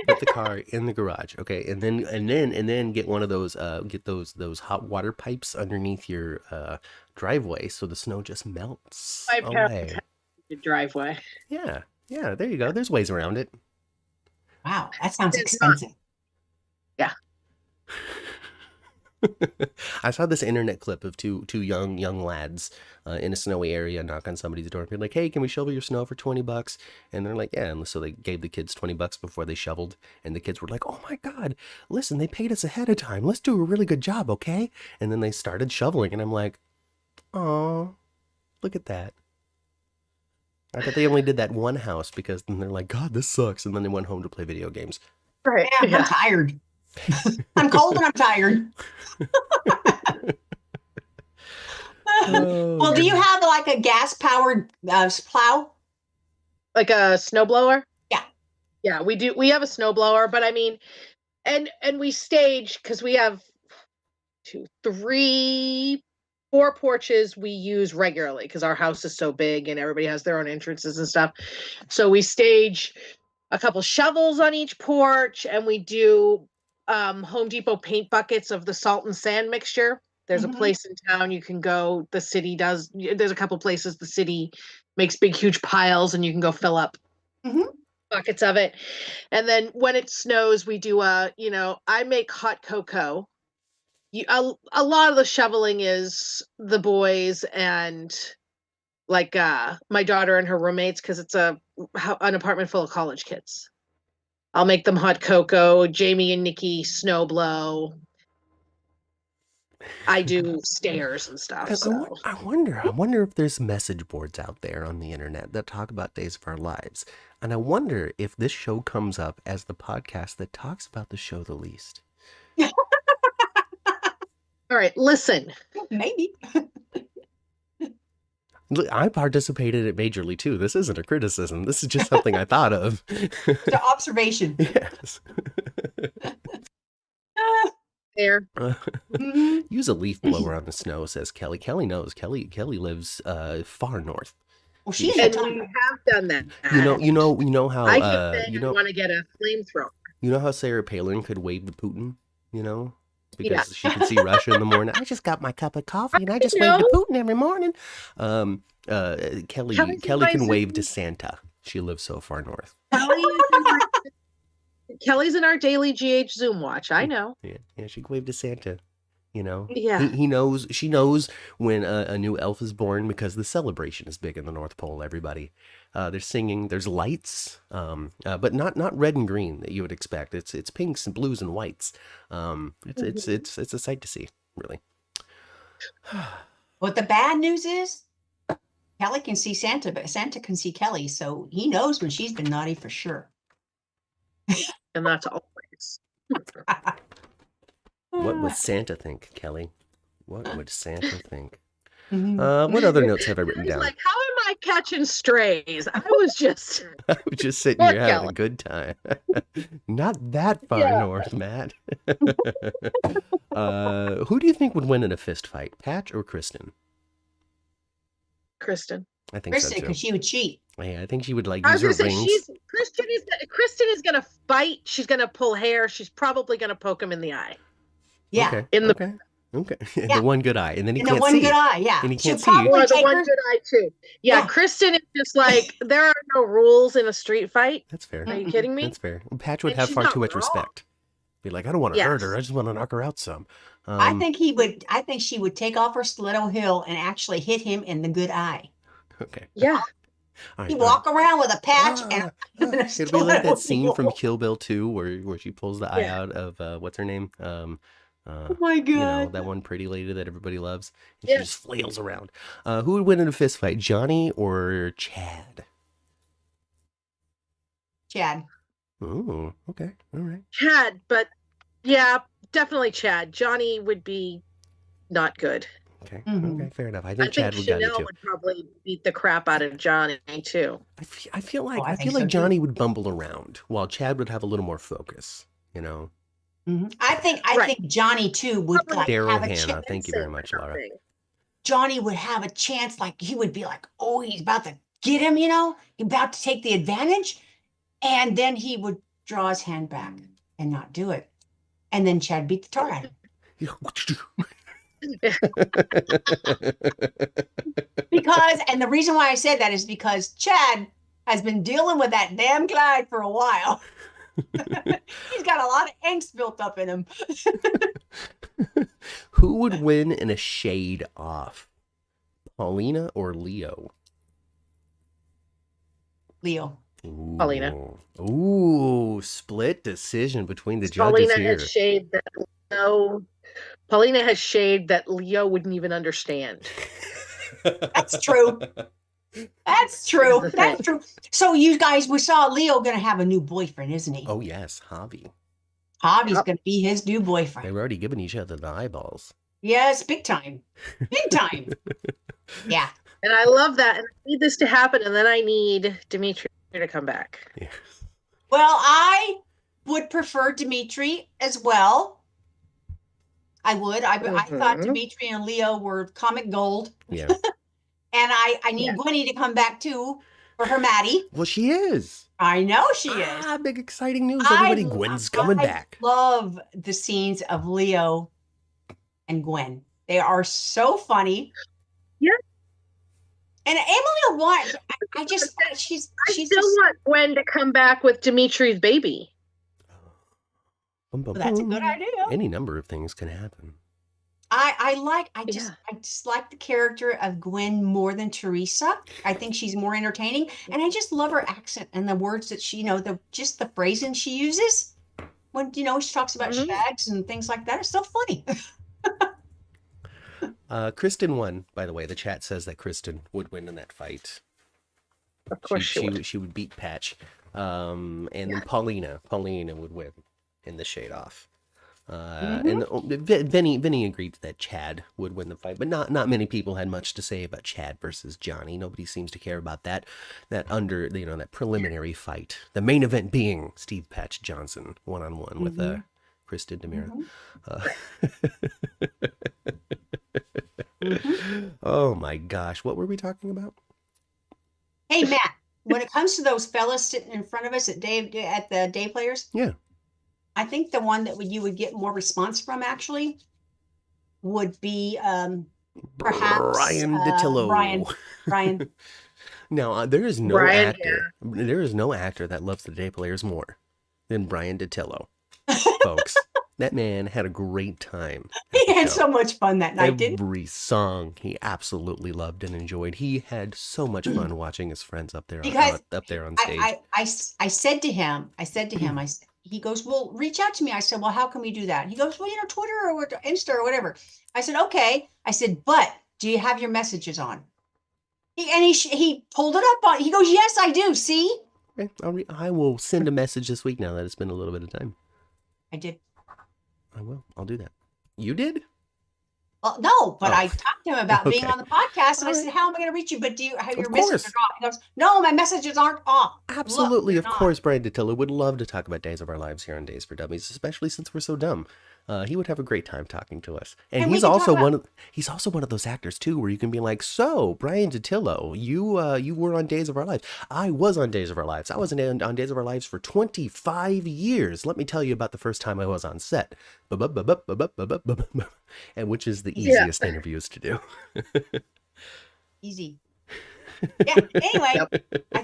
[SPEAKER 1] Put the car in the garage, okay, and then get one of those get those hot water pipes underneath your driveway so the snow just melts
[SPEAKER 3] My
[SPEAKER 1] away.
[SPEAKER 3] parents have a driveway.
[SPEAKER 1] Yeah, there you go. There's ways around it.
[SPEAKER 2] Wow, that sounds
[SPEAKER 3] It's not.
[SPEAKER 2] expensive.
[SPEAKER 3] Yeah.
[SPEAKER 1] I saw this internet clip of two young lads in a snowy area knock on somebody's door and be like, "Hey, can we shovel your snow for $20?" And they're like, "Yeah." And so they gave the kids $20 before they shoveled, and the kids were like, "Oh my God, listen, they paid us ahead of time. Let's do a really good job, okay?" And then they started shoveling, and I'm like, "Oh, look at that." I bet they only did that one house because then they're like, "God, this sucks," and then they went home to play video games.
[SPEAKER 3] Right.
[SPEAKER 2] Yeah, I'm tired. I'm cold and I'm tired.
[SPEAKER 1] Oh,
[SPEAKER 2] Well, do you have like a gas-powered plow?
[SPEAKER 3] Like a snowblower?
[SPEAKER 2] Yeah.
[SPEAKER 3] Yeah, we do. We have a snowblower, but I mean, and we stage because we have 2, 3, 4 porches we use regularly because our house is so big and everybody has their own entrances and stuff. So we stage a couple shovels on each porch, and we do Home Depot paint buckets of the salt and sand mixture. There's a place in town you can go. The city does. There's a couple places the city makes big, huge piles, and you can go fill up buckets of it. And then when it snows, we do I make hot cocoa. A lot of the shoveling is the boys and like my daughter and her roommates because it's an apartment full of college kids. I'll make them hot cocoa. Jamie and Nikki snow blow. I do stairs and stuff.
[SPEAKER 1] I wonder if there's message boards out there on the internet that talk about days of our lives. And I wonder if this show comes up as the podcast that talks about the show the least.
[SPEAKER 3] All right, listen.
[SPEAKER 2] Maybe.
[SPEAKER 1] Look, I participated it majorly too. This isn't a criticism. This is just something I thought of.
[SPEAKER 2] The observation.
[SPEAKER 1] Yes.
[SPEAKER 3] There.
[SPEAKER 1] Use a leaf blower on the snow, says Kelly. Kelly knows. Kelly lives far north.
[SPEAKER 2] Well, she's
[SPEAKER 3] And we have done that.
[SPEAKER 1] You know how
[SPEAKER 3] I want to get a flamethrower.
[SPEAKER 1] You know how Sarah Palin could wave to Putin, because she can see Russia in the morning. I just got my cup of coffee and I just wave to Putin every morning. Kelly can wave to Santa. She lives so far north.
[SPEAKER 3] Kelly's in our daily GH Zoom watch. I know.
[SPEAKER 1] Yeah, she can wave to Santa.
[SPEAKER 3] Yeah.
[SPEAKER 1] She knows when a new elf is born because the celebration is big in the North Pole. Everybody, they're singing. There's lights, but not red and green that you would expect. It's pinks and blues and whites. It's a sight to see, really.
[SPEAKER 2] What the bad news is, Kelly can see Santa, but Santa can see Kelly, so he knows when she's been naughty for sure.
[SPEAKER 3] And that's always.
[SPEAKER 1] What would Santa think, Kelly? What would Santa think? What other notes have I written down?
[SPEAKER 3] Like, how am I catching strays. I was just
[SPEAKER 1] sitting
[SPEAKER 3] Poor
[SPEAKER 1] here having a
[SPEAKER 3] Kelly.
[SPEAKER 1] good time. Not that far
[SPEAKER 3] Yeah.
[SPEAKER 1] north, Matt. Who do you think would win in a fist fight, Patch or Kristen?
[SPEAKER 3] Kristen.
[SPEAKER 1] I think
[SPEAKER 2] Kristen,
[SPEAKER 1] so too.
[SPEAKER 2] because she would cheat.
[SPEAKER 1] Yeah, I think she would
[SPEAKER 3] I
[SPEAKER 1] use
[SPEAKER 3] was
[SPEAKER 1] her
[SPEAKER 3] gonna say
[SPEAKER 1] rings.
[SPEAKER 3] Kristen is gonna fight. She's gonna pull hair. She's probably gonna poke him in the eye.
[SPEAKER 2] Yeah.
[SPEAKER 1] Okay.
[SPEAKER 3] In the-
[SPEAKER 1] okay.
[SPEAKER 2] Yeah.
[SPEAKER 1] The one good eye, and then he
[SPEAKER 2] And
[SPEAKER 1] can't
[SPEAKER 2] the one
[SPEAKER 1] see.
[SPEAKER 2] good eye, yeah.
[SPEAKER 1] And he
[SPEAKER 2] She'll
[SPEAKER 1] can't see.
[SPEAKER 2] probably
[SPEAKER 3] Or the
[SPEAKER 2] take
[SPEAKER 3] one
[SPEAKER 2] her.
[SPEAKER 3] good eye too. Yeah,
[SPEAKER 2] Yeah.
[SPEAKER 3] Kristen is just like there are no rules in a street fight.
[SPEAKER 1] That's fair.
[SPEAKER 3] Are you kidding me?
[SPEAKER 1] That's fair. Patch would
[SPEAKER 3] And
[SPEAKER 1] have
[SPEAKER 3] she's
[SPEAKER 1] far
[SPEAKER 3] not
[SPEAKER 1] too much
[SPEAKER 3] wrong.
[SPEAKER 1] respect. Be like, I don't want to hurt
[SPEAKER 3] Yes.
[SPEAKER 1] her. I just want to knock her out some.
[SPEAKER 2] I think he would. I think she would take off her stiletto heel and actually hit him in the good eye.
[SPEAKER 1] Okay.
[SPEAKER 3] Yeah.
[SPEAKER 1] All right,
[SPEAKER 2] He'd
[SPEAKER 1] all right.
[SPEAKER 2] walk around with a patch and
[SPEAKER 1] It'll be like
[SPEAKER 2] stiletto
[SPEAKER 1] that scene from
[SPEAKER 2] heel.
[SPEAKER 1] Kill Bill 2 where she pulls the eye
[SPEAKER 3] Yeah.
[SPEAKER 1] out of what's her name?
[SPEAKER 2] Oh my
[SPEAKER 1] You know,
[SPEAKER 2] god!
[SPEAKER 1] that one pretty lady that everybody loves. And
[SPEAKER 3] Yeah.
[SPEAKER 1] She just flails around. Who would win in a fist fight, Johnny or Chad?
[SPEAKER 2] Chad.
[SPEAKER 1] Oh, okay. All right.
[SPEAKER 3] Chad, but yeah, definitely Chad. Johnny would be not good.
[SPEAKER 1] Okay.
[SPEAKER 2] Mhm.
[SPEAKER 1] Okay. Fair enough. I
[SPEAKER 3] I
[SPEAKER 1] think Chad
[SPEAKER 3] think
[SPEAKER 1] would got it
[SPEAKER 3] Chanel
[SPEAKER 1] too.
[SPEAKER 3] would probably beat the crap out of Johnny too.
[SPEAKER 1] I feel like
[SPEAKER 2] I
[SPEAKER 1] I
[SPEAKER 2] think
[SPEAKER 1] feel
[SPEAKER 2] so,
[SPEAKER 1] like
[SPEAKER 2] too.
[SPEAKER 1] Johnny would bumble around while Chad would have a little more focus. You know.
[SPEAKER 2] Mhm. I
[SPEAKER 3] Right.
[SPEAKER 2] think Johnny too would
[SPEAKER 3] Probably
[SPEAKER 2] like
[SPEAKER 1] Daryl
[SPEAKER 2] have a
[SPEAKER 1] Hannah.
[SPEAKER 2] chance.
[SPEAKER 1] Thank you very much, Laura.
[SPEAKER 2] Johnny would have a chance. Like he would be like, oh, he's about to get him. You know, he's about to take the advantage, and then he would draw his hand back and not do it, and then Chad beat the tar out of him. Because, and the reason why I said that is because Chad has been dealing with that damn Clyde for a while. He's got a lot of angst built up in him.
[SPEAKER 1] Who would win in a shade off, Paulina or Leo?
[SPEAKER 2] Leo.
[SPEAKER 1] Ooh.
[SPEAKER 3] Paulina.
[SPEAKER 1] Ooh, split decision between the judges
[SPEAKER 3] Paulina
[SPEAKER 1] here.
[SPEAKER 3] has shade that Paulina has shade that Leo wouldn't even understand.
[SPEAKER 2] That's true. That's true.
[SPEAKER 3] That's the
[SPEAKER 2] That's
[SPEAKER 3] thing.
[SPEAKER 2] true. So you guys, we saw Leo going to have a new boyfriend, isn't he?
[SPEAKER 1] Oh yes, Javi.
[SPEAKER 2] Javi's
[SPEAKER 3] Yep.
[SPEAKER 2] going to be his new
[SPEAKER 1] They
[SPEAKER 2] boyfriend.
[SPEAKER 1] were already giving each other the eyeballs.
[SPEAKER 2] Yes, big time. Big time. Yeah.
[SPEAKER 3] And I love that. And I need this to happen. And then I need Dimitri to come back.
[SPEAKER 1] Yeah.
[SPEAKER 2] Well, I would prefer Dimitri as well. I would. I thought
[SPEAKER 3] Mhm.
[SPEAKER 2] Dimitri and Leo were comic gold.
[SPEAKER 1] Yeah.
[SPEAKER 2] And I need
[SPEAKER 3] Yeah.
[SPEAKER 2] Gwenny to come back too for her Maddie.
[SPEAKER 1] Well, she is.
[SPEAKER 2] I know she is.
[SPEAKER 1] Ah, big exciting news, everybody.
[SPEAKER 2] I-
[SPEAKER 1] Gwen's coming
[SPEAKER 2] I
[SPEAKER 1] back.
[SPEAKER 2] love the scenes of Leo and Gwen. They are so funny.
[SPEAKER 3] Yeah.
[SPEAKER 2] And Emily wants. I just she's
[SPEAKER 3] I
[SPEAKER 2] she's
[SPEAKER 3] still
[SPEAKER 2] just,
[SPEAKER 3] want Gwen to come back with Dimitri's baby.
[SPEAKER 1] Bum, bum,
[SPEAKER 2] well, that's a good
[SPEAKER 1] bum.
[SPEAKER 2] idea.
[SPEAKER 1] Any number of things can happen.
[SPEAKER 2] I
[SPEAKER 3] Yeah.
[SPEAKER 2] just like the character of Gwen more than Teresa. I think she's more entertaining, and I just love her accent and the words that she, just the phrasing she uses when she talks about
[SPEAKER 3] Mhm.
[SPEAKER 2] shags and things like that. It's so funny.
[SPEAKER 1] Kristen won, by the way. The chat says that Kristen would win in that fight.
[SPEAKER 3] Of course she would.
[SPEAKER 1] She would beat Patch. And then Paulina would win in the shade off. And Vinny agreed that Chad would win the fight, but not many people had much to say about Chad versus Johnny. Nobody seems to care about that that preliminary fight. The main event being Steve Patch Johnson one-on-one with Kristen DiMera. Oh my gosh, what were we talking about?
[SPEAKER 2] Hey Matt, when it comes to those fellas sitting in front of us at the day players,
[SPEAKER 1] Yeah.
[SPEAKER 2] I think the one that you would get more response from actually would be perhaps
[SPEAKER 1] Brian DiTillo.
[SPEAKER 2] Brian.
[SPEAKER 1] Now, there is no
[SPEAKER 3] Brian,
[SPEAKER 1] actor. There is no actor that loves the day players more than Brian DiTillo, folks. That man had a great time.
[SPEAKER 2] He had so much fun that night, didn't he?
[SPEAKER 1] Every song he absolutely loved and enjoyed. He had so much fun watching his friends up there
[SPEAKER 2] Because
[SPEAKER 1] on stage.
[SPEAKER 2] I said to him, he goes, well, reach out to me. I said, well, how can we do that? He goes, well, Twitter or Insta or whatever. I said, okay. I said, but do you have your messages on? He pulled it up on. He goes, yes, I do. See,
[SPEAKER 1] Okay, I will send a message this week now that it's been a little bit of time.
[SPEAKER 2] I did.
[SPEAKER 1] I will. I'll do that. You did?
[SPEAKER 2] No, but
[SPEAKER 1] Oh.
[SPEAKER 2] I talked to him about being
[SPEAKER 1] Okay.
[SPEAKER 2] on the podcast, and I
[SPEAKER 1] All
[SPEAKER 2] said, "How am I going to reach you? But have
[SPEAKER 1] Of
[SPEAKER 2] your messages
[SPEAKER 1] course.
[SPEAKER 2] off?" He goes, "No, my messages aren't off."
[SPEAKER 1] Absolutely,
[SPEAKER 2] Look,
[SPEAKER 1] of
[SPEAKER 2] they're not.
[SPEAKER 1] course, Brian Dattilo would love to talk about Days of Our Lives here on Days for Dummies, especially since we're so dumb. He would have a great time talking to us, and
[SPEAKER 2] And we
[SPEAKER 1] he's
[SPEAKER 2] can talk
[SPEAKER 1] also
[SPEAKER 2] about-
[SPEAKER 1] he's also one of those actors too, where you can be like, "So, Brian Dattilo, you were on Days of Our Lives. I was on Days of Our Lives. I was on Days of Our Lives for 25 years. Let me tell you about the first time I was on set." And which is the easiest interviews to do.
[SPEAKER 2] Easy. Yeah. Anyway, I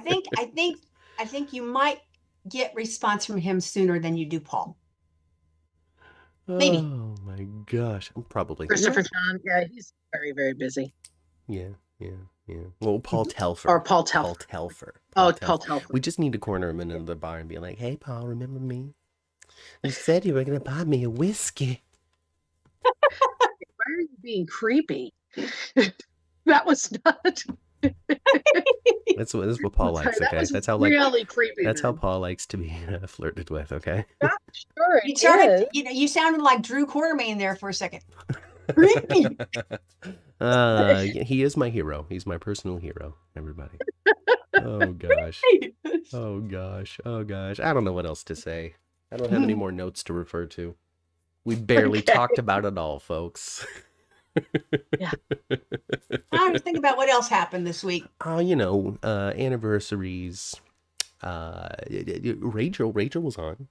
[SPEAKER 2] think you might get response from him sooner than you do Paul. Maybe.
[SPEAKER 1] Oh my gosh, probably.
[SPEAKER 3] Christopher John. Yeah, he's very, very busy.
[SPEAKER 1] Yeah. Well, Paul Telfer.
[SPEAKER 3] Or Paul Telfer.
[SPEAKER 1] Paul
[SPEAKER 3] Paul Telfer.
[SPEAKER 1] We just need to corner him into the bar and be like, "Hey, Paul, remember me? You said you were going to buy me a whiskey."
[SPEAKER 3] Why are you being creepy? That was not.
[SPEAKER 1] That's what Paul likes,
[SPEAKER 3] That
[SPEAKER 1] okay?
[SPEAKER 3] was
[SPEAKER 1] That's how
[SPEAKER 3] really creepy.
[SPEAKER 1] That's how
[SPEAKER 3] man.
[SPEAKER 1] Paul likes to be flirted with, okay?
[SPEAKER 3] Sure,
[SPEAKER 2] You
[SPEAKER 3] it
[SPEAKER 2] started.
[SPEAKER 3] is.
[SPEAKER 2] You sounded like Drew Quartermain there for a second. Creepy.
[SPEAKER 1] He is my hero. He's my personal hero, everybody. Oh gosh. Oh gosh. Oh gosh. I don't know what else to say. I don't have any more notes to refer to. We barely talked about it all, folks.
[SPEAKER 3] Yeah.
[SPEAKER 2] I was thinking about what else happened this week.
[SPEAKER 1] Anniversaries. Rachel was on,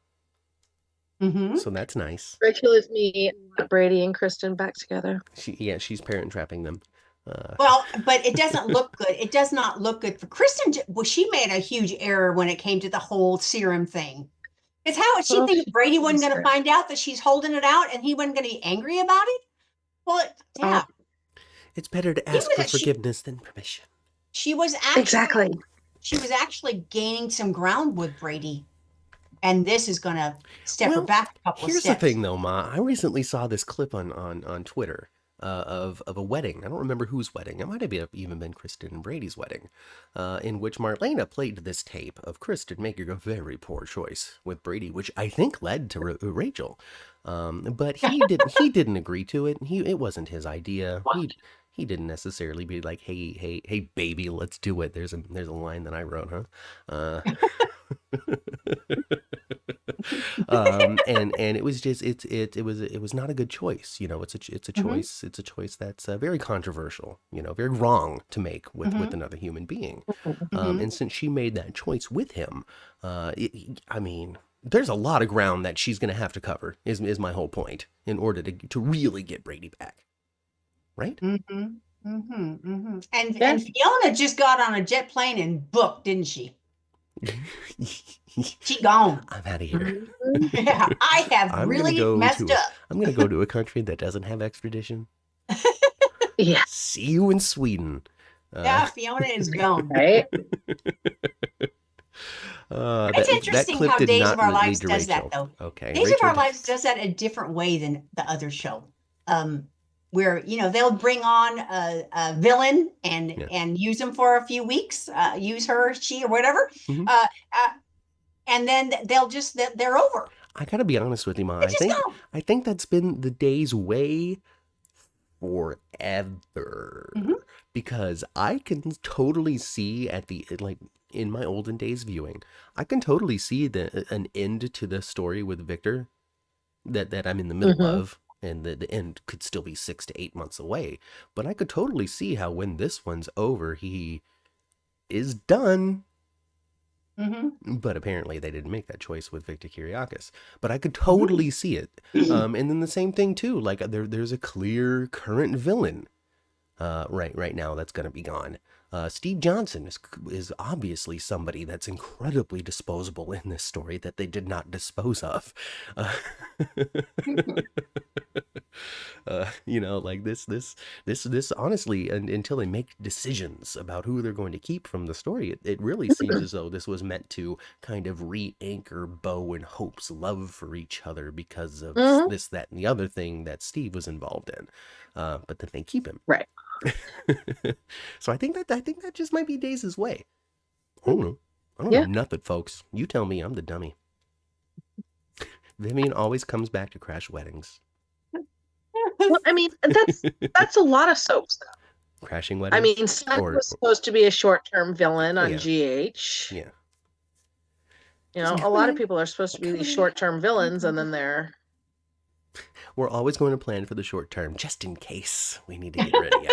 [SPEAKER 2] Mm-hmm.
[SPEAKER 1] so that's nice.
[SPEAKER 3] Rachel is me, Brady, and Kristen back together.
[SPEAKER 1] She's parent trapping them.
[SPEAKER 2] Well, but it doesn't look good. It does not look good for Kristen. Well, she made a huge error when it came to the whole serum thing. It's how she thinks Brady wasn't going to find out that she's holding it out, and he wasn't going to be angry about it. Well, yeah.
[SPEAKER 1] It's better to ask for forgiveness than permission.
[SPEAKER 2] She was actually
[SPEAKER 3] Exactly.
[SPEAKER 2] She was actually gaining some ground with Brady, and this is going to step her back a couple of steps.
[SPEAKER 1] Here's the thing, though, Ma. I recently saw this clip on Twitter of a wedding. I don't remember whose wedding. It might have even been Kristen and Brady's wedding, in which Marlena played this tape of Kristen making a very poor choice with Brady, which I think led to Rachel. But he didn't agree to it. It wasn't his idea. He didn't necessarily be like, hey, baby, let's do it. There's a line that I wrote, huh? And it was just it was not a good choice. It's a choice. It's a choice that's very controversial. Very wrong to make with another human being. And since she made that choice with him, there's a lot of ground that she's going to have to cover. Is my whole point in order to really get Brady back. Right?
[SPEAKER 2] And Fiona just got on a jet plane and booked, didn't she? She gone.
[SPEAKER 1] I'm out of here.
[SPEAKER 2] Yeah, I have really messed up.
[SPEAKER 1] I'm going to go to a country that doesn't have extradition.
[SPEAKER 3] Yeah.
[SPEAKER 1] See you in Sweden.
[SPEAKER 2] Yeah, Fiona is gone.
[SPEAKER 3] Right?
[SPEAKER 2] It's interesting how Days of Our Lives does that, though.
[SPEAKER 1] Okay.
[SPEAKER 2] Days of Our Lives does that a different way than the other show. Where they'll bring on a villain and use them for a few weeks, use her, she, or whatever, and then they're over.
[SPEAKER 1] I gotta be honest with you, Ma. I think that's been the Days way forever, because I can totally see in my olden days viewing, I can totally see an end to the story with Victor that I'm in the middle of. And the end could still be 6 to 8 months away. But I could totally see how when this one's over, he is done. But apparently they didn't make that choice with Victor Kiriakis. But I could totally see it. And then the same thing, too. Like, there's a clear current villain right now that's going to be gone. Steve Johnson is obviously somebody that's incredibly disposable in this story that they did not dispose of. Like this honestly, until they make decisions about who they're going to keep from the story, it really seems as though this was meant to kind of re-anchor Bo and Hope's love for each other because of this, that, and the other thing that Steve was involved in. But then they keep him.
[SPEAKER 3] Right.
[SPEAKER 1] So I think that just might be Days' way. I don't know nothing, folks. You tell me. I'm the dummy. Vivian always comes back to crash weddings.
[SPEAKER 3] Well, I mean, that's a lot of soaps, though.
[SPEAKER 1] Crashing Weddings.
[SPEAKER 3] I mean, Sun was supposed to be a short-term villain on
[SPEAKER 1] yeah.
[SPEAKER 3] GH.
[SPEAKER 1] Yeah.
[SPEAKER 3] You know, a lot of people are supposed to be these short-term villains, and then they're...
[SPEAKER 1] We're always going to plan for the short term, just in case we need to get rid of you.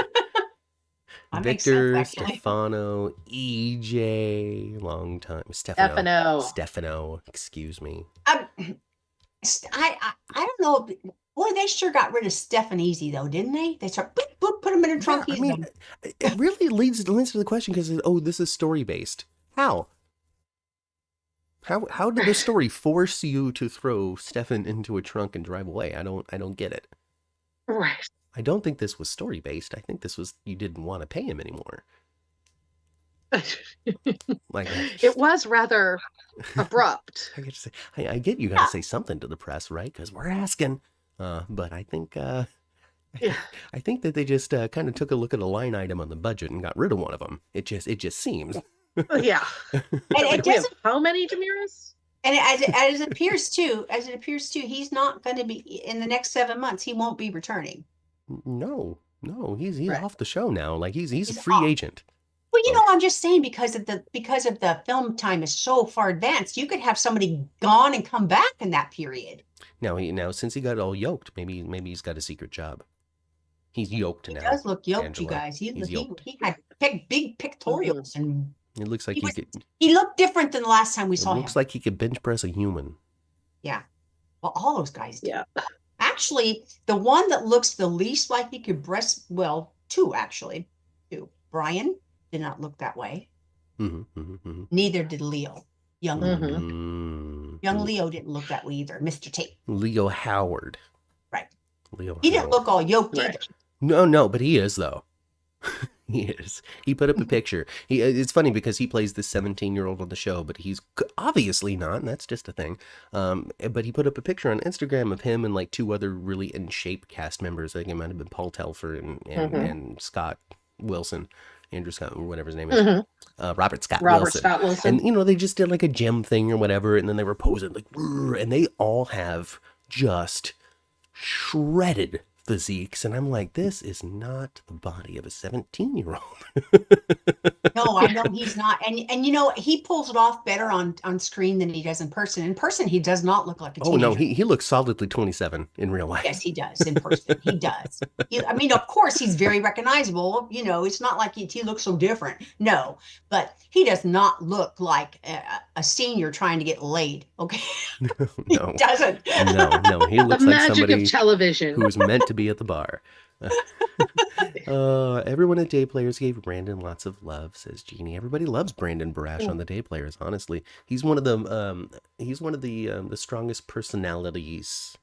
[SPEAKER 2] That makes
[SPEAKER 1] Victor,
[SPEAKER 2] sense, actually.
[SPEAKER 1] Stefano, EJ, long time. Stefano, excuse me.
[SPEAKER 2] I don't know. Boy, they sure got rid of Stefan easy though, didn't they? They start put him in a trunk.
[SPEAKER 1] Yeah, I mean, it really leads to the question because this is story based. How did the story force you to throw Stefan into a trunk and drive away? I don't get it.
[SPEAKER 3] Right.
[SPEAKER 1] I don't think this was story based. I think this was you didn't want to pay him anymore. Like
[SPEAKER 3] it was rather abrupt.
[SPEAKER 1] I get you got to say something to the press, right? Because we're asking. But I think I think that they just kind of took a look at a line item on the budget and got rid of one of them. It just seems.
[SPEAKER 3] Yeah.
[SPEAKER 2] And it doesn't.
[SPEAKER 3] How many DiMeras?
[SPEAKER 2] And as it appears too, he's not going to be in the next 7 months. He won't be returning.
[SPEAKER 1] No, he's right. Off the show now. Like he's a free agent.
[SPEAKER 2] Well, I'm just saying because of the film time is so far advanced, you could have somebody gone and come back in that period.
[SPEAKER 1] Now since he got all yoked, maybe he's got a secret job. He's yoked now.
[SPEAKER 2] He does look yoked,
[SPEAKER 1] Angela.
[SPEAKER 2] You guys. He had big pictorials and
[SPEAKER 1] it looks like
[SPEAKER 2] he looked different than the last time we saw him.
[SPEAKER 1] Looks like he could bench press a human.
[SPEAKER 2] Yeah. Well, all those guys do.
[SPEAKER 3] Yeah.
[SPEAKER 2] Actually, the one that looks the least like he could two. Brian did not look that way.
[SPEAKER 1] Mm-hmm.
[SPEAKER 2] Neither did Leo. Young Leo didn't look that way either. Mr. Tate.
[SPEAKER 1] Leo Howard.
[SPEAKER 2] Right.
[SPEAKER 1] Leo.
[SPEAKER 2] He didn't look all yoked either.
[SPEAKER 1] No, but he is though. He is. He put up a picture. It's funny because he plays this 17-year-old on the show, but he's obviously not, and that's just a thing. But he put up a picture on Instagram of him and like two other really in shape cast members. I think it might have been Paul Telfer and Scott Wilson, Andrew Scott, or whatever his name is. Robert Scott Wilson. And they just did like a gym thing or whatever, and then they were posing like, and they all have just shredded physiques, and I'm like, this is not the body of a 17-year-old.
[SPEAKER 2] No, I know he's not, and he pulls it off better on screen than he does in person. In person, he does not look like a teenager.
[SPEAKER 1] Oh no, he looks solidly 27 in real life.
[SPEAKER 2] Yes, he does in person. He does. I mean, of course, he's very recognizable. It's not like he looks so different. No, but he does not look like a senior trying to get laid. Okay,
[SPEAKER 1] no,
[SPEAKER 2] he doesn't.
[SPEAKER 1] No, he looks
[SPEAKER 3] the
[SPEAKER 1] like
[SPEAKER 3] magic
[SPEAKER 1] somebody
[SPEAKER 3] of television
[SPEAKER 1] who's meant to be at the bar. Everyone at Day Players gave Brandon lots of love, says Jeannie. Everybody loves Brandon Barash on the Day Players. Honestly, he's one of the strongest personalities.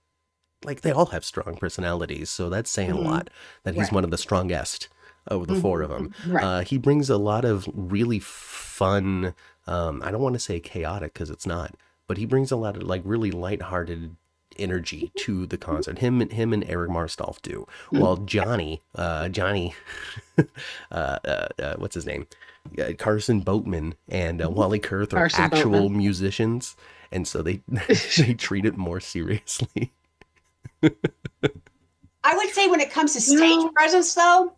[SPEAKER 1] Like they all have strong personalities, so that's saying a lot. That he's one of the strongest of the four of them. Right. He brings a lot of really fun. I don't want to say chaotic because it's not, but he brings a lot of like really lighthearted energy to the concert. Him and Eric Marstolf do. While Johnny, what's his name? Carson Boatman and Wally Kurth are actual musicians, and so they treat it more seriously.
[SPEAKER 2] I would say when it comes to stage presence, though,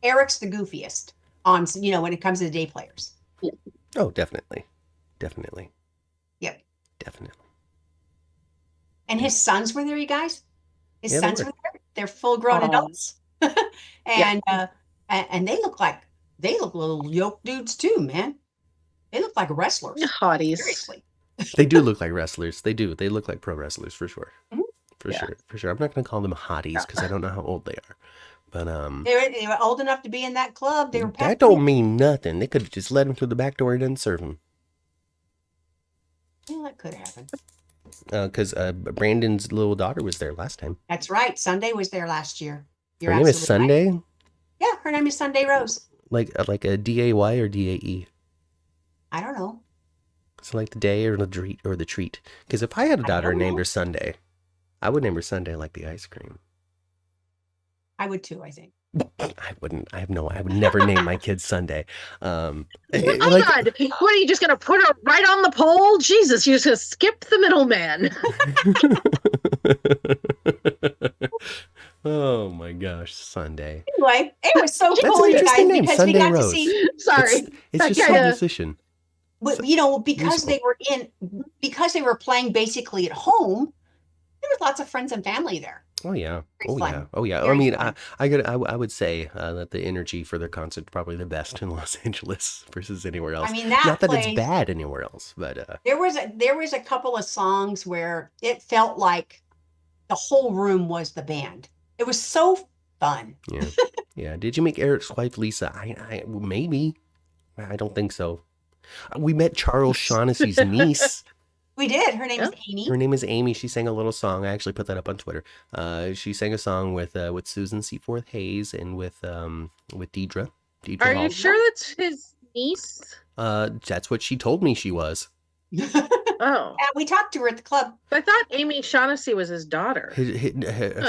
[SPEAKER 2] Eric's the goofiest on when it comes to the Day Players.
[SPEAKER 1] Oh, definitely.
[SPEAKER 2] Yep.
[SPEAKER 1] Definitely.
[SPEAKER 2] And his sons were there, you guys. His sons were there. They're full-grown adults, and they look little yoked dudes too, man. They look like wrestlers.
[SPEAKER 3] Hotties.
[SPEAKER 2] Seriously.
[SPEAKER 1] They do look like wrestlers. They do. They look like pro wrestlers for sure.
[SPEAKER 2] Mm-hmm.
[SPEAKER 1] For sure. I'm not going to call them hotties because I don't know how old they are. But
[SPEAKER 2] they were old enough to be in that club. They were.
[SPEAKER 1] That don't mean nothing. They could have just let him through the back door and didn't serve him.
[SPEAKER 2] Yeah, that could happen.
[SPEAKER 1] Because Brandon's little daughter was there last time.
[SPEAKER 2] That's right. Sunday was there last year.
[SPEAKER 1] Her name is Sunday?
[SPEAKER 2] Right. Yeah, her name is Sunday Rose.
[SPEAKER 1] Like a D-A-Y or D-A-E?
[SPEAKER 2] I don't know.
[SPEAKER 1] So like the day or the treat. Because if I had a daughter and named her Sunday, I would name her Sunday like the ice cream.
[SPEAKER 2] I would too, I think.
[SPEAKER 1] I wouldn't. I would never name my kid Sunday.
[SPEAKER 3] God, what are you just gonna put her right on the pole? Jesus, you're just gonna skip the middleman.
[SPEAKER 1] Oh my gosh, Sunday.
[SPEAKER 2] Anyway, it was so
[SPEAKER 1] That's
[SPEAKER 2] cool,
[SPEAKER 1] an
[SPEAKER 2] you guys,
[SPEAKER 1] interesting name,
[SPEAKER 2] because
[SPEAKER 1] Sunday
[SPEAKER 2] we got
[SPEAKER 1] Rose.
[SPEAKER 2] to see,
[SPEAKER 3] Sorry.
[SPEAKER 1] It's
[SPEAKER 3] That
[SPEAKER 1] just
[SPEAKER 3] kinda-
[SPEAKER 1] a musician.
[SPEAKER 2] you know, because
[SPEAKER 1] musical.
[SPEAKER 2] because they were playing basically at home, there was lots of friends and family there.
[SPEAKER 1] Oh yeah.
[SPEAKER 2] Very
[SPEAKER 1] Oh
[SPEAKER 2] fun.
[SPEAKER 1] yeah. Oh yeah. I
[SPEAKER 2] Very
[SPEAKER 1] mean,
[SPEAKER 2] fun.
[SPEAKER 1] I would say that the energy for their concert probably the best in Los Angeles versus anywhere else.
[SPEAKER 2] I mean, that
[SPEAKER 1] Not that
[SPEAKER 2] place,
[SPEAKER 1] it's bad anywhere else, but
[SPEAKER 2] there was a couple of songs where it felt like the whole room was the band. It was so fun.
[SPEAKER 1] yeah. Yeah. Did you make Eric's wife Lisa? I maybe. I don't think so. We met Charles Shaughnessy's niece.
[SPEAKER 2] We did. Her name is Amy.
[SPEAKER 1] Her name is Amy. She sang a little song. I actually put that up on Twitter. She sang a song with Susan Seaforth Hayes and with Deidre.
[SPEAKER 3] Are
[SPEAKER 1] Hall.
[SPEAKER 3] you sure that's his niece?
[SPEAKER 1] That's what she told me she was.
[SPEAKER 3] Oh,
[SPEAKER 2] Yeah, we talked to her at the club.
[SPEAKER 3] I thought Amy Shaughnessy was his daughter.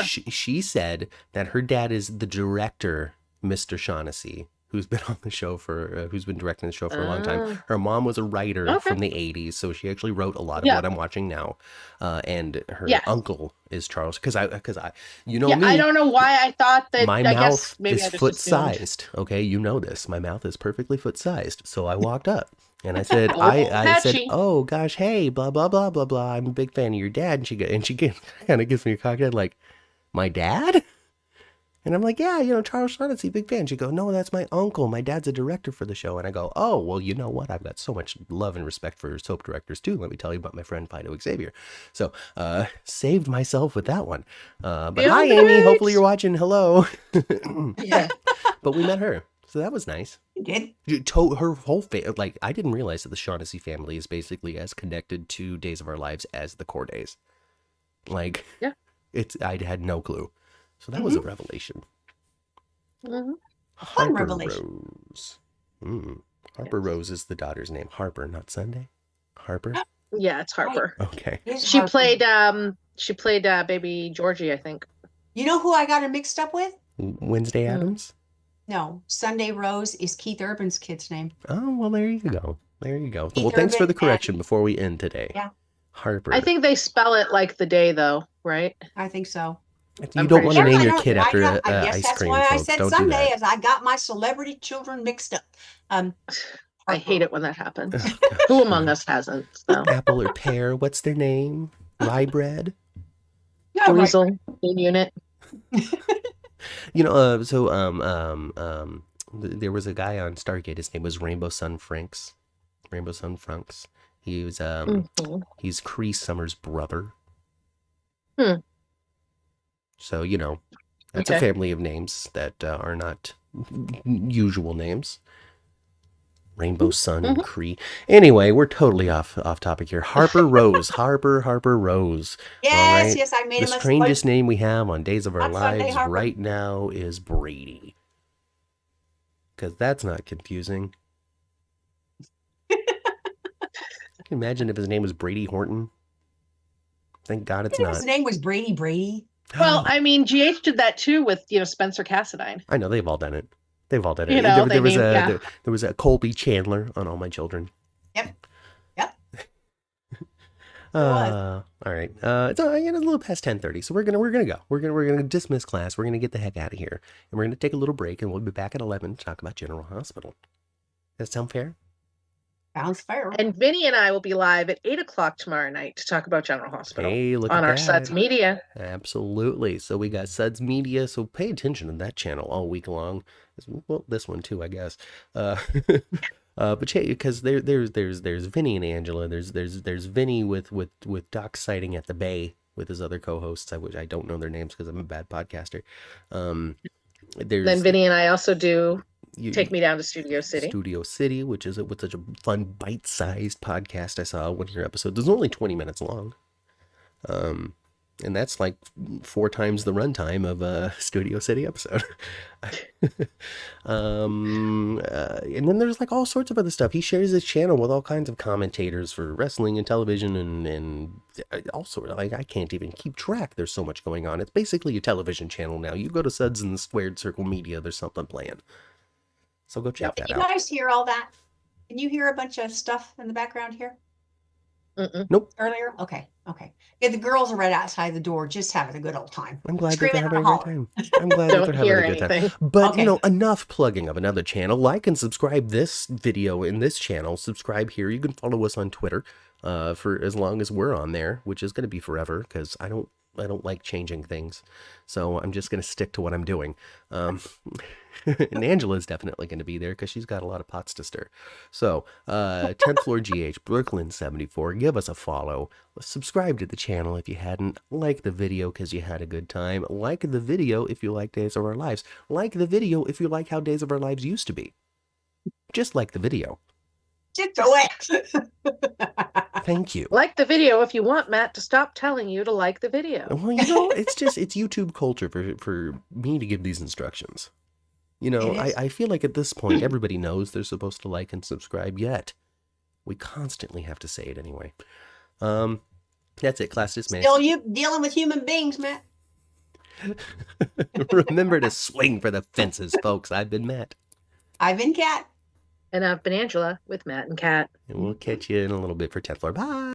[SPEAKER 1] She said that her dad is the director, Mr. Shaughnessy, who's been on the show who's been directing the show for a long time. Her mom was a writer from the 80s, so she actually wrote a lot of what I'm watching now. And her uncle is Charles, because I you know me.
[SPEAKER 3] I don't know why I thought that.
[SPEAKER 1] My
[SPEAKER 3] I
[SPEAKER 1] mouth
[SPEAKER 3] guess maybe
[SPEAKER 1] is
[SPEAKER 3] I just
[SPEAKER 1] foot
[SPEAKER 3] assumed.
[SPEAKER 1] sized. Okay, you know this. My mouth is perfectly foot sized. So I walked up and I said, I said,
[SPEAKER 3] patchy.
[SPEAKER 1] oh gosh, hey, blah blah blah blah blah. I'm a big fan of your dad. And she kind of gives me a cocked head like, my dad? And I'm like, yeah, you know, Charles Shaughnessy, big fan. She goes, no, that's my uncle. My dad's a director for the show. And I go, oh, well, you know what? I've got so much love and respect for soap directors, too. Let me tell you about my friend Fido Xavier. So, saved myself with that one. But hi, Amy. Hopefully you're watching. Hello.
[SPEAKER 3] Yeah.
[SPEAKER 1] But we met her. So that was nice.
[SPEAKER 2] You did.
[SPEAKER 1] Her whole like, I didn't realize that the Shaughnessy family is basically as connected to Days of Our Lives as the Cordays. Like, I had no clue. So that was a revelation. Harper
[SPEAKER 2] revelation.
[SPEAKER 1] Rose. Harper Rose is the daughter's name. Harper, not Sunday. Harper.
[SPEAKER 3] Yeah, it's Harper.
[SPEAKER 1] Okay.
[SPEAKER 3] She played baby Georgie, I think.
[SPEAKER 2] You know who I got her mixed up with?
[SPEAKER 1] Wednesday Addams.
[SPEAKER 2] No, Sunday Rose is Keith Urban's kid's name.
[SPEAKER 1] Oh well, there you go. There you go.
[SPEAKER 2] Keith
[SPEAKER 1] Well, thanks for
[SPEAKER 2] Urban
[SPEAKER 1] the correction before we end today.
[SPEAKER 2] Yeah.
[SPEAKER 1] Harper.
[SPEAKER 3] I think they spell it like the day, though, right?
[SPEAKER 2] I think so.
[SPEAKER 1] You don't want to name your kid after
[SPEAKER 2] I guess
[SPEAKER 1] ice
[SPEAKER 2] that's
[SPEAKER 1] cream,
[SPEAKER 2] why I
[SPEAKER 1] folks.
[SPEAKER 2] said
[SPEAKER 1] Don't
[SPEAKER 2] Sunday,
[SPEAKER 1] do that.
[SPEAKER 2] as I got my celebrity children mixed up.
[SPEAKER 3] I hate it when that happens.
[SPEAKER 1] Oh, gosh.
[SPEAKER 3] Who among us hasn't? So.
[SPEAKER 1] Apple or pear? What's their name? Rye bread?
[SPEAKER 2] Yeah, right.
[SPEAKER 3] Weasel, in unit.
[SPEAKER 1] You know, there was a guy on Stargate. His name was Rainbow Sun Franks. Rainbow Sun Franks. He was he's Cree Summer's brother. So, you know, that's a family of names that are not usual names. Rainbow Sun and Cree. Anyway, we're totally off topic here. Harper Rose. Harper Rose.
[SPEAKER 2] Yes,
[SPEAKER 1] right?
[SPEAKER 2] yes, I made
[SPEAKER 1] The
[SPEAKER 2] him a
[SPEAKER 1] strangest name we have on Days of Our
[SPEAKER 2] On Sunday,
[SPEAKER 1] Lives
[SPEAKER 2] Harper.
[SPEAKER 1] right now is Brady. Because that's not confusing. Can you imagine if his name was Brady Horton? Thank God it's not.
[SPEAKER 2] His name was Brady.
[SPEAKER 3] Well, I mean, GH did that too with, Spencer Cassadine.
[SPEAKER 1] I know, they've all done it. They've all done it.
[SPEAKER 3] You know,
[SPEAKER 1] there was a Colby Chandler on All My Children.
[SPEAKER 2] Yep.
[SPEAKER 1] All right. It's a little past 10:30, so we're gonna go. We're gonna dismiss class. We're gonna get the heck out of here, and we're gonna take a little break, and we'll be back at 11 to talk about General Hospital. Does that sound fair?
[SPEAKER 2] Sounds fair.
[SPEAKER 3] And Vinny and I will be live at 8 o'clock tomorrow night to talk about General Hospital
[SPEAKER 1] Hey, look
[SPEAKER 3] on
[SPEAKER 1] at
[SPEAKER 3] our
[SPEAKER 1] that.
[SPEAKER 3] Suds Media.
[SPEAKER 1] Absolutely. So we got Suds Media. So pay attention to that channel all week long. Well, this one too, I guess. But because there's Vinny and Angela. There's Vinny with Doc Sighting at the Bay with his other co-hosts. I don't know their names because I'm a bad podcaster.
[SPEAKER 3] Then Vinny and I also do Take Me Down to Studio City.
[SPEAKER 1] Studio City, which is with such a fun bite-sized podcast. I saw one of your episodes. It's only 20 minutes long. And that's like 4 times the runtime of a Studio City episode. And then there's like all sorts of other stuff. He shares his channel with all kinds of commentators for wrestling and television and also like I can't even keep track. There's so much going on. It's basically a television channel now. You go to Suds and the Squared Circle Media, there's something playing. So go check that
[SPEAKER 2] Did
[SPEAKER 1] out.
[SPEAKER 2] you guys hear all that? Can you hear a bunch of stuff in the background here? earlier? Okay. Yeah, the girls are right outside the door just having a good old time.
[SPEAKER 1] I'm glad that
[SPEAKER 2] Screaming
[SPEAKER 1] they're
[SPEAKER 2] at
[SPEAKER 1] having a
[SPEAKER 2] the
[SPEAKER 1] great
[SPEAKER 2] hall.
[SPEAKER 1] time. I'm glad that
[SPEAKER 3] Don't
[SPEAKER 1] they're having
[SPEAKER 3] hear
[SPEAKER 1] a good time.
[SPEAKER 3] anything.
[SPEAKER 1] But,
[SPEAKER 2] Okay.
[SPEAKER 1] enough plugging of another channel. Like and subscribe this video in this channel. Subscribe here. You can follow us on Twitter for as long as we're on there, which is going to be forever because I don't like changing things. So I'm just going to stick to what I'm doing. And Angela's definitely going to be there because she's got a lot of pots to stir. So 10th floor GH, Brooklyn 74. Give us a follow. Subscribe to the channel if you hadn't. Like the video because you had a good time. Like the video if you like Days of Our Lives. Like the video if you like how Days of Our Lives used to be. Just like the video.
[SPEAKER 2] Just do it.
[SPEAKER 1] Thank you.
[SPEAKER 3] Like the video if you want Matt to stop telling you to like the video.
[SPEAKER 1] Well, it's YouTube culture for me to give these instructions.
[SPEAKER 2] It is.
[SPEAKER 1] I feel like at this point, everybody knows they're supposed to like and subscribe, yet we constantly have to say it anyway. That's it, class dismissed.
[SPEAKER 2] Still you dealing with human beings, Matt.
[SPEAKER 1] Remember to swing for the fences, folks. I've been Matt.
[SPEAKER 2] I've been Kat.
[SPEAKER 3] And I've been Angela with Matt and Kat.
[SPEAKER 1] And we'll catch you in a little bit for 10th floor. Bye.